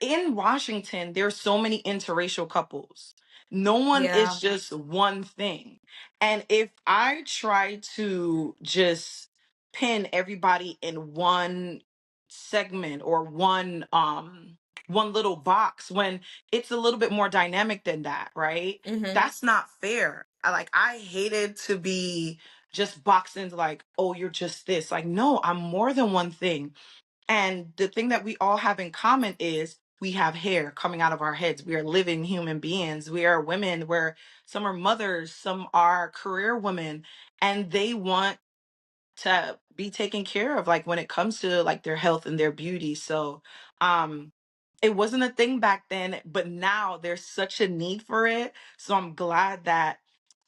in Washington, there's so many interracial couples. No one is Yeah. just one thing. And if I try to just pin everybody in one segment or one little box, when it's a little bit more dynamic than that, right? Mm-hmm. That's not fair. I hated to be just boxed into like, oh, you're just this. Like, no, I'm more than one thing. And the thing that we all have in common is we have hair coming out of our heads. We are living human beings. We are women, where some are mothers, some are career women, and they want to be taken care of, like when it comes to like their health and their beauty. So um it wasn't a thing back then, but now there's such a need for it. So I'm glad that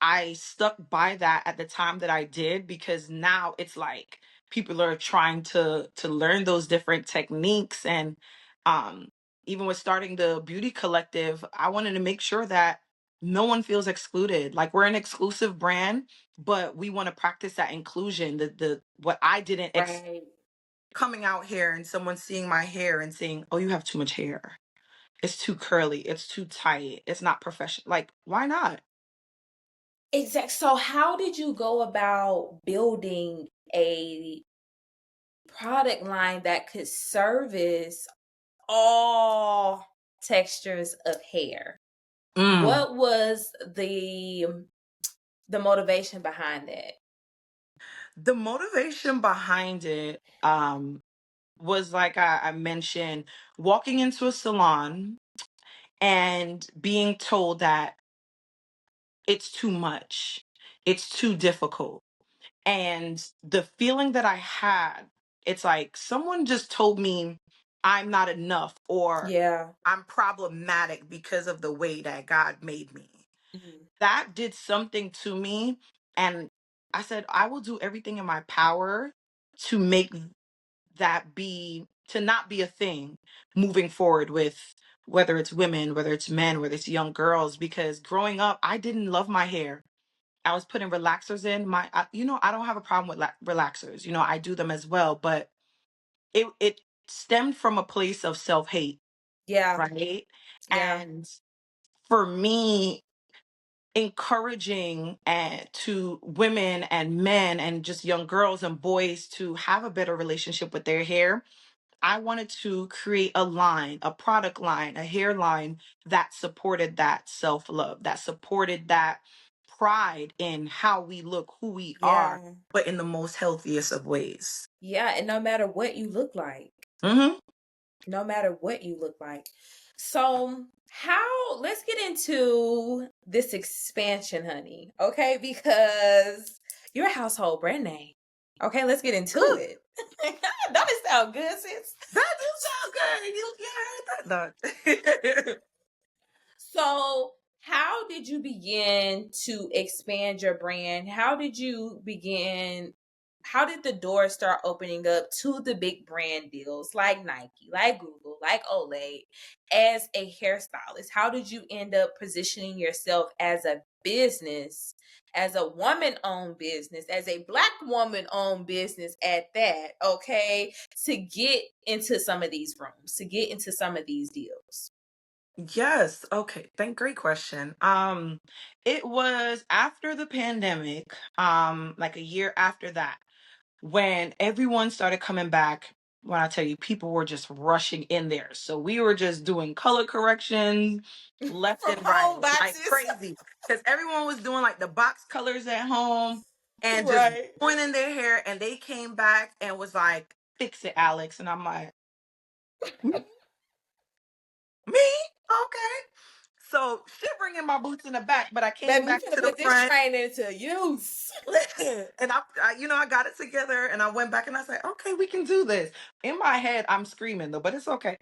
I stuck by that at the time that I did, because now it's like people are trying to learn those different techniques. And um even with starting the beauty collective, I wanted to make sure that no one feels excluded. Like, we're an exclusive brand, but we want to practice that inclusion. The what I didn't Right. coming out here and someone seeing my hair and saying, oh, you have too much hair, it's too curly, it's too tight, it's not professional. Like, why not? Exactly. So how did you go about building a product line that could service all textures of hair? Mm. What was the motivation behind that? The motivation behind it was, like I mentioned, walking into a salon and being told that it's too much, it's too difficult. And the feeling that I had, it's like someone just told me I'm not enough, or Yeah. I'm problematic because of the way that God made me. Mhm. That did something to me. And I said, I will do everything in my power to make to not be a thing moving forward with, whether it's women, whether it's men, whether it's young girls. Because growing up, I didn't love my hair. I was putting relaxers in I don't have a problem with relaxers. I do them as well, but it stemmed from a place of self-hate, Yeah. right? Yeah. And for me, encouraging to women and men and just young girls and boys to have a better relationship with their hair, I wanted to create a line, a product line, a hairline that supported that self love, that supported that pride in how we look, who we are, Yeah. but in the most healthiest of ways. Yeah. And no matter what you look like, Hmm. no matter what you look like. So, let's get into this expansion, honey. Okay, because you're a household brand name. Okay, let's get into it. Don't it sound good, sis? That do sound good. You heard that? So, how did you begin to expand your brand? How did the doors start opening up to the big brand deals like Nike, like Google, like Olay as a hairstylist? How did you end up positioning yourself as a business, as a woman-owned business, as a Black woman-owned business at that, okay, to get into some of these rooms, to get into some of these deals? Yes. Okay. Great question. It was after the pandemic, like a year after that, when everyone started coming back. When I tell you, people were just rushing in there. So we were just doing color corrections left From and right, home like boxes. crazy. Because everyone was doing like the box colors at home and just Right. going in their hair. And they came back and was like, "Fix it, Alex." And I'm like, "Me? Okay." So shivering in my boots in the back, but I came Baby, we back finna to the put this front. train into use. And I got it together and I went back and I said, okay, we can do this. In my head, I'm screaming though, but it's okay.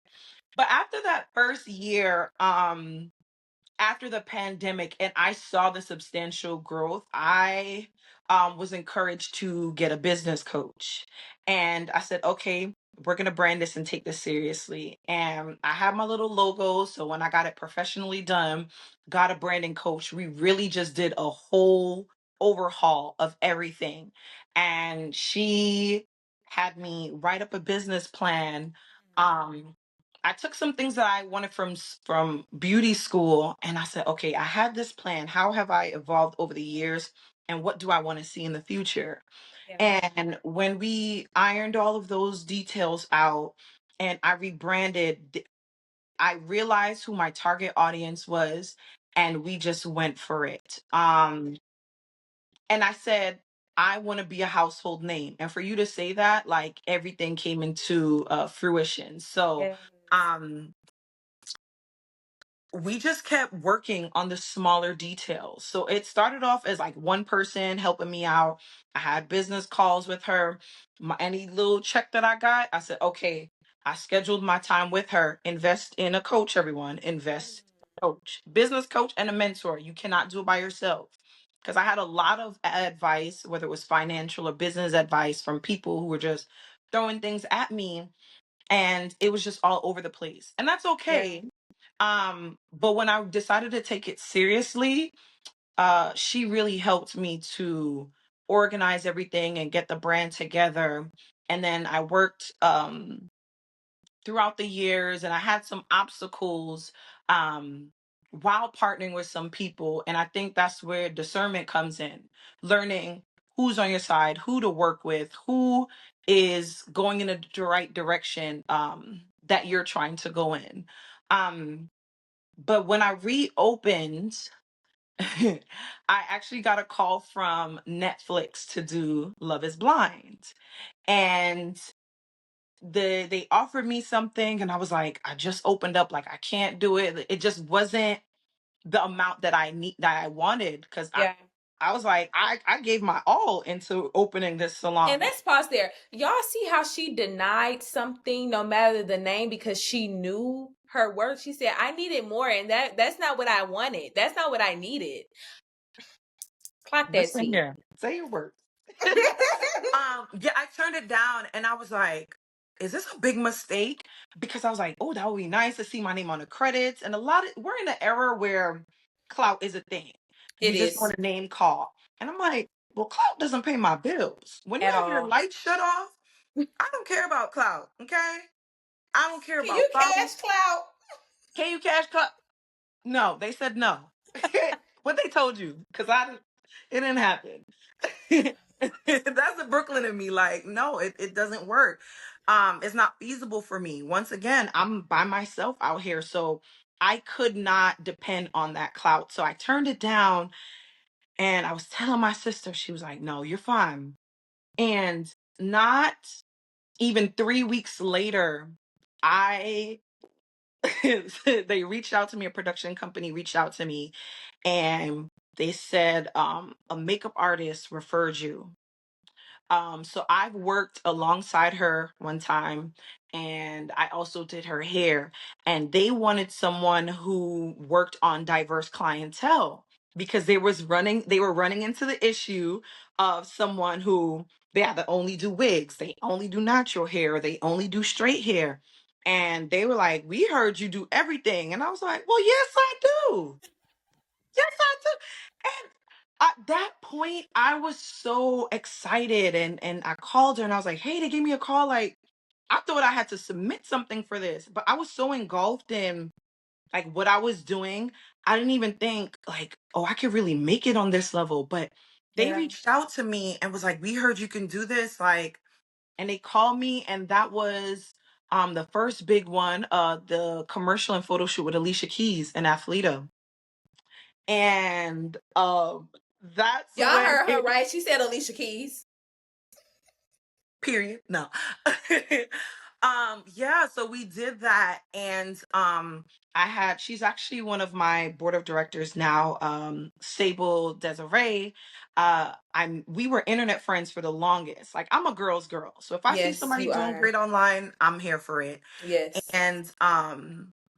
But after that first year, after the pandemic and I saw the substantial growth, I was encouraged to get a business coach. And I said, okay, we're going to brand this and take this seriously. And I had my little logo. So when I got it professionally done, got a branding coach, we really just did a whole overhaul of everything. And she had me write up a business plan. I took some things that I wanted from beauty school and I said, okay, I had this plan. How have I evolved over the years? And what do I want to see in the future? Yeah. And when we ironed all of those details out and I rebranded, I realized who my target audience was and we just went for it. And I said, I want to be a household name. And for you to say that, like everything came into fruition. So, Yes. um, we just kept working on the smaller details. So it started off as like one person helping me out. I had business calls with her. Any little check that I got, I said, okay, I scheduled my time with her. Invest in a coach, everyone. Invest in a coach, business coach, and a mentor. You cannot do it by yourself. Because I had a lot of advice, whether it was financial or business advice from people who were just throwing things at me. And it was just all over the place. And that's Yeah. okay, but when I decided to take it seriously, she really helped me to organize everything and get the brand together. And then I worked throughout the years and I had some obstacles um while partnering with some people. And I think that's where discernment comes in. Learning who's on your side, who to work with, who is going in the right direction that you're trying to go in. Um but when I reopened, I actually got a call from Netflix to do Love is Blind. And they offered me something and I was like, I just opened up, like I can't do it. It just wasn't the amount that I wanted because Yeah. I was like, I gave my all into opening this And salon. let's pause there. Y'all see how she denied something no matter the name because she knew her worth? She said, I needed more, and that's not what I wanted. That's not what I needed. Clock that Listen tea. here, say your words. Yeah, I turned it down and I was like, is this a big mistake? Because I was like, oh, that would be nice to see my name on the credits. And we're in an era where clout is a thing. It You just is want a name call. And I'm like, well, clout doesn't pay my bills. When you at have your all. lights shut off, I don't care about clout, okay? I don't care Can about you following. cash clout? Can you cash clout? No, they said no. What they told you? Because it didn't happen. That's the Brooklyn in me. Like, no, it doesn't work. It's not feasible for me. Once again, I'm by myself out here, so I could not depend on that clout. So I turned it down, and I was telling my sister, she was like, "No, you're fine." And not even 3 weeks later, I they reached out to me, a production company reached out to me, and they said, a makeup artist referred you. So I've worked alongside her one time, and I also did her hair. And they wanted someone who worked on diverse clientele because they were running into the issue of someone who they either only do wigs, they only do natural hair, they only do straight hair. And they were like, "We heard you do everything." And I was like, "Well, yes, I do. Yes, I do." And at that point, I was so excited, and I called her and I was like, "Hey, they gave me a call. Like, I thought I had to submit something for this, but I was so engulfed in like what I was doing, I didn't even think like, oh, I could really make it on this level." But they Yeah. reached out to me and was like, "We heard you can do this." Like, and they called me, and that was the first big one, the commercial and photo shoot with Alicia Keys and Athleta. And that's Y'all when heard her it, right. She said Alicia Keys. period. No. Yeah, so we did that, and she's actually one of my board of directors now, Sable Desiree. We were internet friends for the longest. Like, I'm a girl's girl. So if I see Yes, somebody you doing are. great online, I'm here for it. Yes. And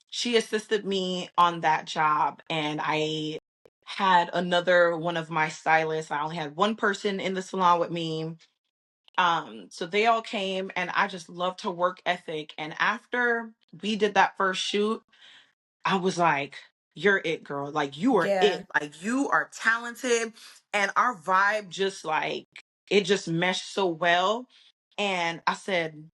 she assisted me on that job, and I had another one of my stylists. I only had one person in the salon with me. So they all came, and I just loved her work ethic. And after we did that first shoot, I was like, "You're it, girl. Like, you are Yeah. it. Like, you are talented." And our vibe just like, it just meshed so well. And I said,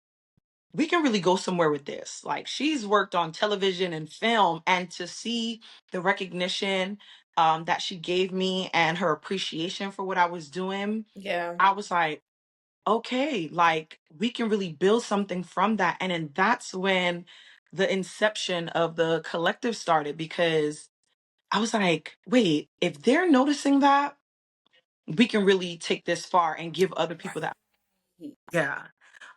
"We can really go somewhere with this." Like, she's worked on television and film, and to see the recognition that she gave me and her appreciation for what I was doing, Yeah. I was like, okay, like, we can really build something from that. And then that's when the inception of the collective started, because I was like, wait, if they're noticing that, we can really take this far and give other people that. Right. Yeah.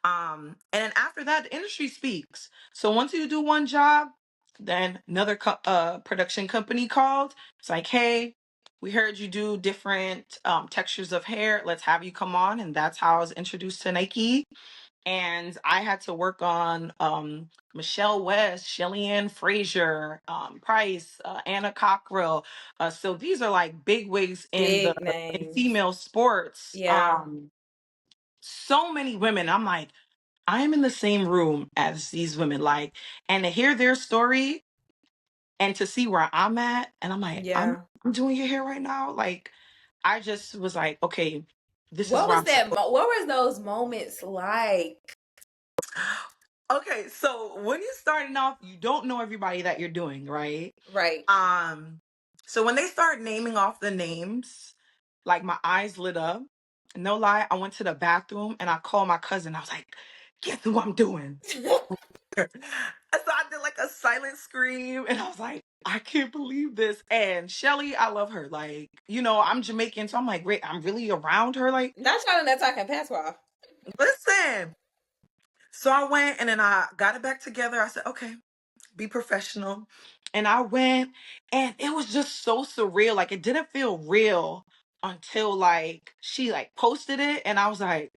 And then after that, the industry speaks. So once you do one job, then another production company called. It's like, "Hey, we heard you do different textures of hair. Let's have you come on." And that's how I was introduced to Nike. And I had to work on Michelle West, Shelly-Ann Frazier, Price, Anna Cockrell. So these are like big wigs Big in names. female sports. Yeah. So many women. I'm like, I am in the same room as these women, like, and to hear their story and to see where I'm at, and I'm like, Yeah. I'm doing your hair right now. Like, I just was like, okay, this is What where was I'm that? supposed. What was those moments like? Okay, so when you're starting off, you don't know everybody that you're doing, right? Right. Um, so when they start naming off the names, like, my eyes lit up. No lie, I went to the bathroom and I called my cousin. I was like, "Guess who I'm doing?" So I did like a silent scream, and I was like, "I can't believe this." And Shelly, I love her. Like, I'm Jamaican, so I'm like, wait, I'm really around her. Like, Not trying to talking patois. listen. So I went, and then I got it back together. I said, "Okay, be professional." And I went, and it was just so surreal. Like, it didn't feel real until like she like posted it, and I was like,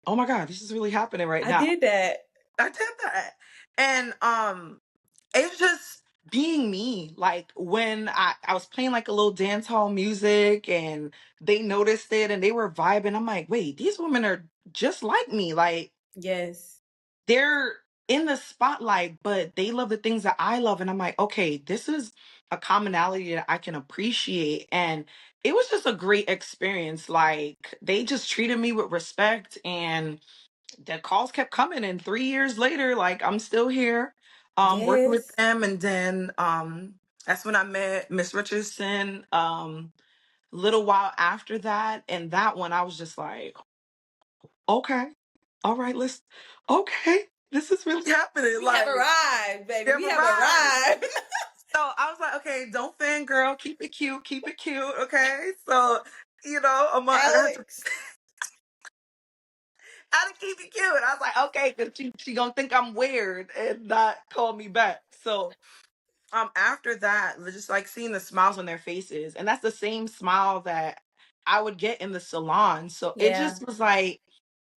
"Oh my God, this is really happening right I now." did that. I did that. And it's just being me. Like, when I was playing like a little dance hall music, and they noticed it and they were vibing, I'm like, wait, these women are just like me. Like, Yes. they're in the spotlight, but they love the things that I love. And I'm like, okay, this is a commonality that I can appreciate. And it was just a great experience. Like, they just treated me with respect, and the calls kept coming. And 3 years later, like, I'm still here working with Yes. them. And then that's when I met Miss Richardson, little while after that. And that one, I was just like, okay, all right, let's, okay, this is really happening. We have Like, arrived, baby. they've We have arrived. arrived. So I was like, okay, don't fangirl, keep it cute, keep it cute. Okay. So, I had to, Alex. had to keep it cute. I was like, okay, because she gonna think I'm weird and not call me back. So after that, just like seeing the smiles on their faces, and that's the same smile that I would get in the salon. So it Yeah. just was like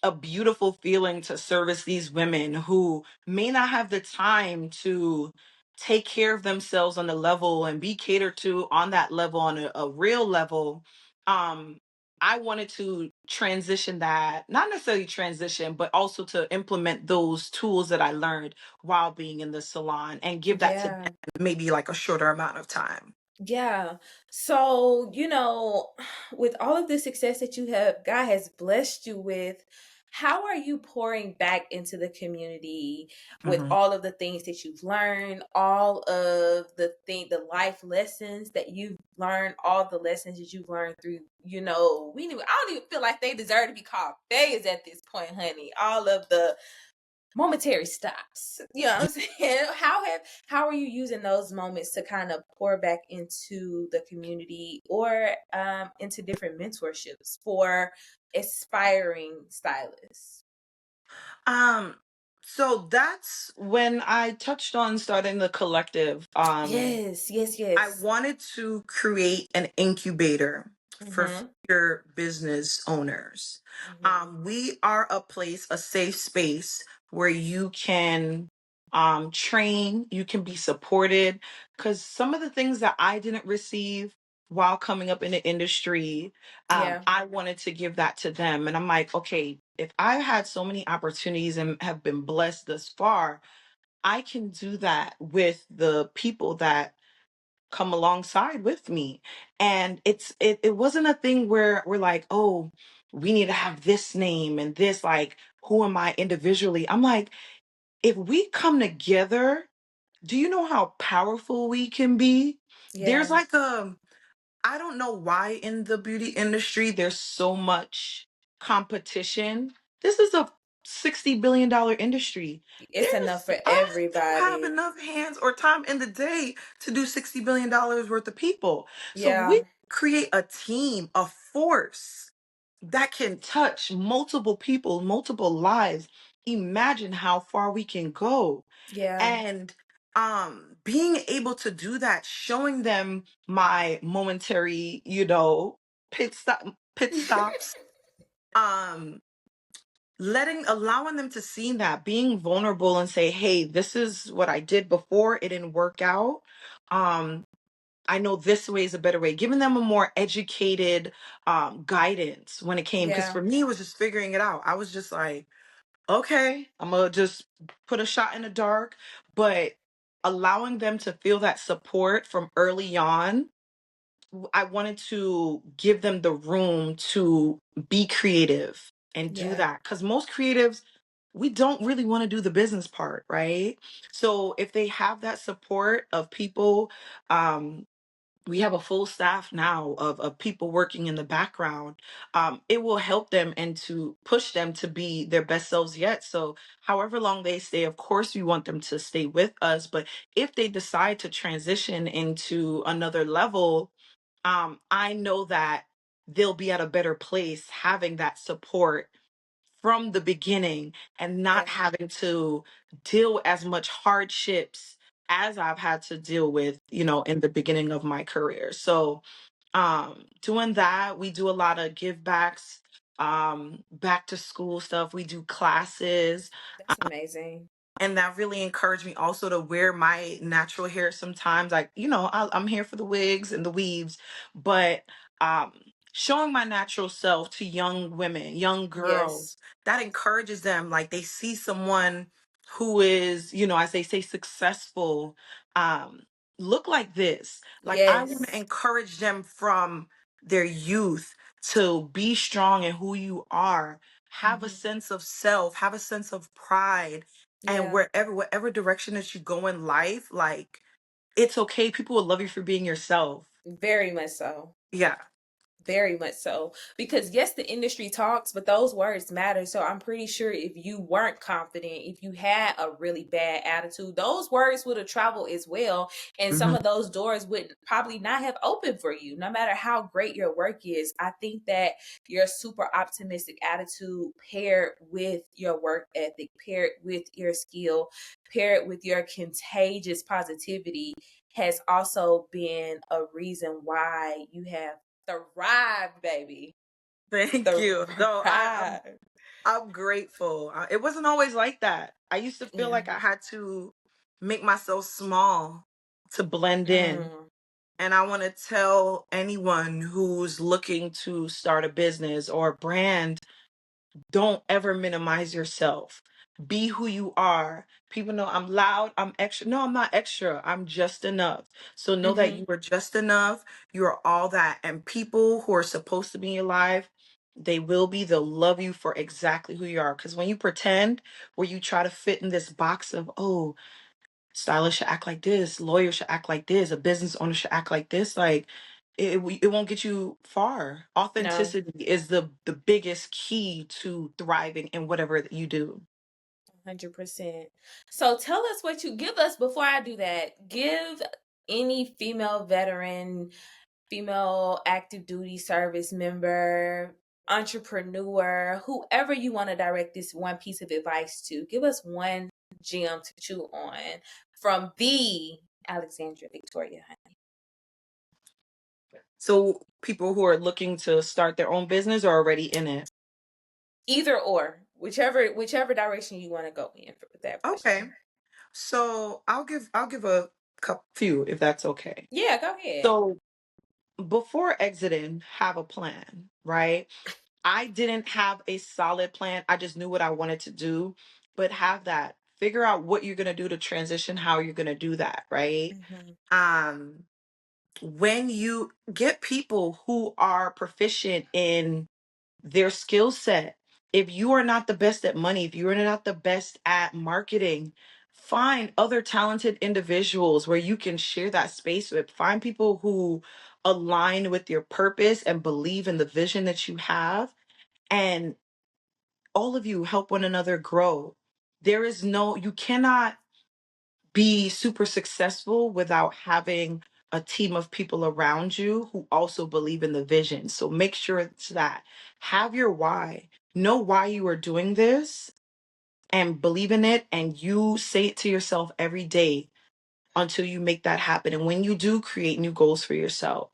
a beautiful feeling to service these women who may not have the time to take care of themselves on the level and be catered to on that level, on a real level. um I wanted to transition that, not necessarily transition, but also to implement those tools that I learned while being in the salon and give that to them Yeah. maybe like a shorter amount of time. Yeah. So, with all of the success that you have, God has blessed you with, how are you pouring back into the community with Mhm. all of the things that you've learned, all of the life lessons that you've learned, all the lessons that you've learned through, I don't even feel like they deserve to be called failures at this point, honey. All of the momentary stops. You know what I'm saying? How are you using those moments to kind of pour back into the community or into different mentorships for aspiring stylists? um so that's when I touched on starting the collective. Yes, yes, I yes. wanted to create an incubator for Mm-hmm. future business owners. Mm-hmm. We are a place, a safe space where you can train, you can be supported. Because some of the things that I didn't receive while coming up in the industry, Yeah, I wanted to give that to them. And I'm like, okay, if I've had so many opportunities and have been blessed thus far, I can do that with the people that come alongside with me. And it wasn't a thing where we're like, oh, we need to have this name and this, like, who am I individually? I'm like, if we come together, do you know how powerful we can be? There's yeah. like I don't know why in the beauty industry there's so much competition. This is a $60 billion industry. It's There's enough for I don't have everybody. enough hands or time in the day to do $60 billion worth of people. So Yeah, we create a team, a force that can touch multiple people, multiple lives. Imagine how far we can go. yeah, And being able to do that, showing them my momentary, pit stops, um allowing them to see that, being vulnerable and say, hey, this is what I did before, it didn't work out. um I know this way is a better way, giving them a more educated guidance when it came, because yeah, for me it was just figuring it out. I was just like, okay, I'm gonna just put a shot in the dark. But allowing them to feel that support from early on, I wanted to give them the room to be creative and do yeah, that. Because most creatives, we don't really want to do the business part, right? So if they have that support of people, um, we have a full staff now of people working in the background. It will help them and to push them to be their best selves yet. So however long they stay, of course we want them to stay with us, but if they decide to transition into another level, I know that they'll be at a better place having that support from the beginning and not yeah. having to deal as much hardships as I've had to deal with, in the beginning of my career. So, doing that, we do a lot of give backs, back to school stuff. We do classes, That's amazing. and that really encouraged me also to wear my natural hair sometimes. Like, I'm here for the wigs and the weaves, but um showing my natural self to young women, young Yes, girls, that encourages them. Like, they see someone who is, as they say, successful, um look like this. Like, I want to yes. encourage them from their youth to be strong in who you are, have a Hmm. sense of self, have a sense of pride. And Yeah, whatever direction that you go in life, like, it's okay. People will love you for being yourself. very much so. Yeah. Very much so. Because yes, the industry talks, but those words matter. So I'm pretty sure if you weren't confident, if you had a really bad attitude, those words would have traveled as well. And some Mhm. of those doors would probably not have opened for you, no matter how great your work is. I think that your super optimistic attitude paired with your work ethic, paired with your skill, paired with your contagious positivity has also been a reason why you have thrived, baby. Thank you. No, Thrive. I'm grateful. It wasn't always like that. I used to feel Yeah. like I had to make myself small to blend in. Mm. And I want to tell anyone who's looking to start a business or a brand, don't ever minimize yourself. Be who you are. People know I'm loud, I'm extra. No, I'm not extra. I'm just enough. So know that Mm-hmm. you are just enough. You are all that. And people who are supposed to be in your life, they will be. They'll love you for exactly who you are. Because when you pretend, where you try to fit in this box of, oh, stylist should act like this, lawyer should act like this, a business owner should act like this, like it won't get you far. No, Authenticity is the biggest key to thriving in whatever that you do. 100%. So tell us what you give us before I do that. Give any female veteran, female active duty service member, entrepreneur, whoever you want to direct this one piece of advice to. Give us one gem to chew on from the Alexandria Victoria. So people who are looking to start their own business are already in it. Either or, whichever direction you want to go in for that Okay. question. So I'll give a couple few if that's okay. Yeah, go ahead. So before exiting, have a plan, right? I didn't have a solid plan. I just knew what I wanted to do, but have that. Figure out what you're going to do to transition, how you're going to do that, right? Mm-hmm. Um when you get people who are proficient in their skill set, if you are not the best at money, if you are not the best at marketing, find other talented individuals where you can share that space with. Find people who align with your purpose and believe in the vision that you have, and all of you help one another grow. There is no, you cannot be super successful without having a team of people around you who also believe in the vision. So make sure it's that. Have your why. Know why you are doing this and believe in it. And you say it to yourself every day until you make that happen. And when you do, create new goals for yourself.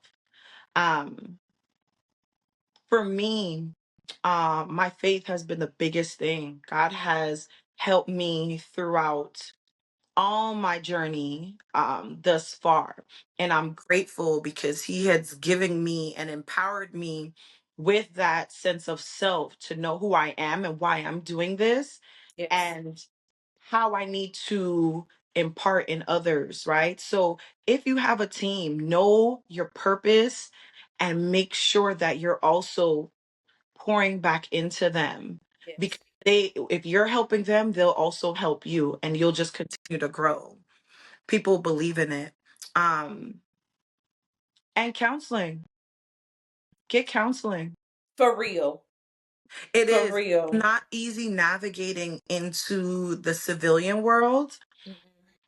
Um, for me, my faith has been the biggest thing. God has helped me throughout all my journey thus far. And I'm grateful because he has given me and empowered me with that sense of self to know who I am and why I'm doing this Yes. and how I need to impart in others, right? So if you have a team, know your purpose and make sure that you're also pouring back into them, because Yes. they, if you're helping them, they'll also help you and you'll just continue to grow. People believe in it. um and counseling, get counseling. For real. It For is real. not easy navigating into the civilian world, Mhm.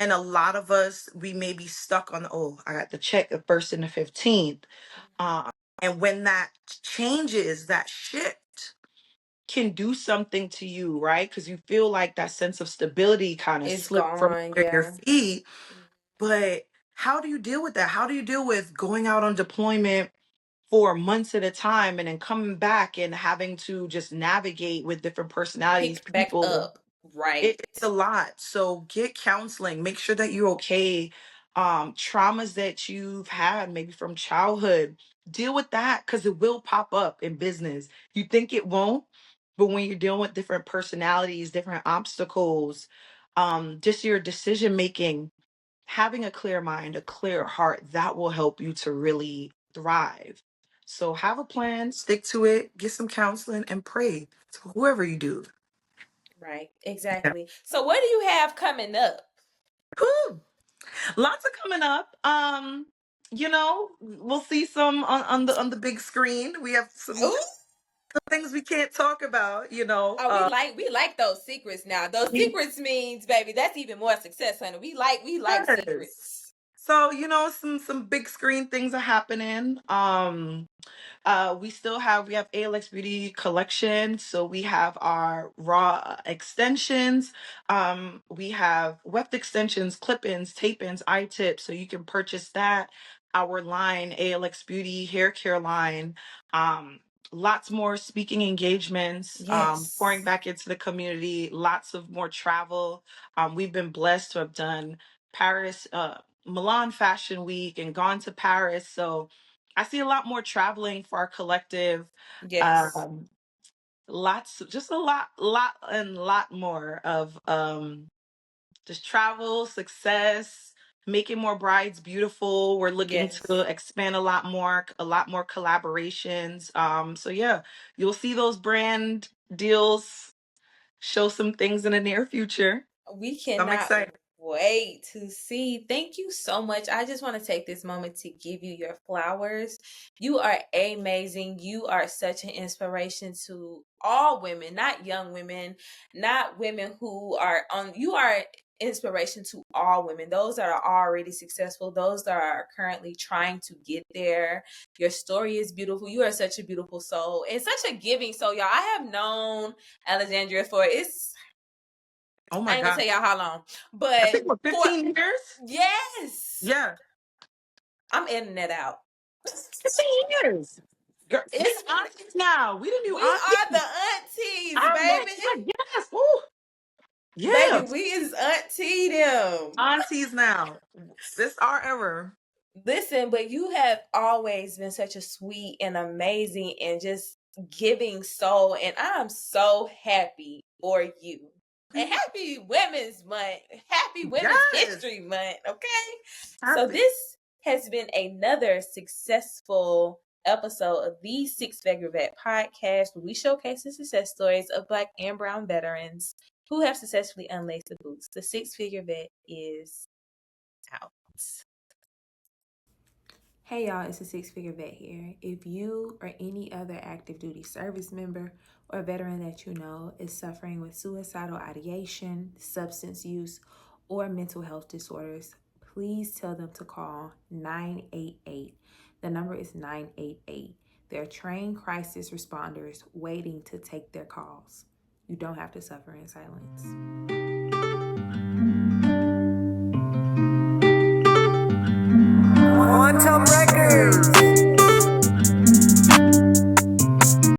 and a lot of us, we may be stuck on, oh, I got the check the first and the 15th. uh and when that changes, that shift can do something to you, right? Because you feel like that sense of stability kind of It's slipped from gone. under your Yeah. feet. Mhm. But how do you deal with that? How do you deal with going out on deployment for months at a time and then coming back and having to just navigate with different personalities, Pick back people? up. Right. It's a lot. So get counseling. Make sure that you're okay. Traumas that you've had, maybe from childhood, deal with that because it will pop up in business. You think it won't, but when you're dealing with different personalities, different obstacles, just your decision making, having a clear mind, a clear heart, that will help you to really thrive. So have a plan, stick to it, get some counseling, and pray to whoever you do. Right. Yeah. Exactly. So what do you have coming up? Whew. Lots of coming up. we'll see some on the big screen. We have some Ooh. things we can't talk about. Oh, we like those secrets now. Those secrets means, baby, that's even more success, honey. We like Yes. secrets. So, some big screen things are happening. We have ALX Beauty Collection. So we have our raw extensions. We have weft extensions, clip-ins, tape-ins, eye tips. So you can purchase that. Our line, ALX Beauty Hair Care line. Um, Lots more speaking engagements, pouring Yes. back into the community, lots of more travel. We've been blessed to have done Paris, Milan Fashion Week and gone to Paris. So I see a lot more traveling for our collective. Yes. Um, just a lot more of just travel, success, making more brides beautiful. We're looking to Yes. expand a lot more collaborations. So yeah, you'll see those brand deals show some things in the near future. We I'm cannot excited. wait to see. Thank you so much. I just want to take this moment to give you your flowers. You are amazing. You are such an inspiration to all women, not young women, not women who are on. You are inspiration to all women, those that are already successful, those that are currently trying to get there. Your story is beautiful. You are such a beautiful soul and such a giving soul, y'all. I have known Alexandria for it's Oh I my ain't gonna God. tell y'all how long, I but think we're for 15 years. yes, Yeah. I'm editing that out. 15 years. Girl, we It's aunties now. We the new we are the aunties. aunties, Oh my baby. God. Yes. Ooh. Baby, Yeah. we is auntie them. Aunties now. This our era. Listen, but you have always been such a sweet and amazing and just giving soul, and I'm so happy for you. And happy Women's Month. Happy Women's Yes. History Month. Okay. So Happy. this has been another successful episode of the Six Figure Vet podcast, where we showcase the success stories of Black and Brown veterans who have successfully unlaced the boots. The Six Figure Vet is out. Hey y'all, it's a Six Figure Vet here. If you or any other active duty service member or veteran that you know is suffering with suicidal ideation, substance use, or mental health disorders, please tell them to call 988. The number is 988. They're trained crisis responders waiting to take their calls. You don't have to suffer in silence. Quantum Records.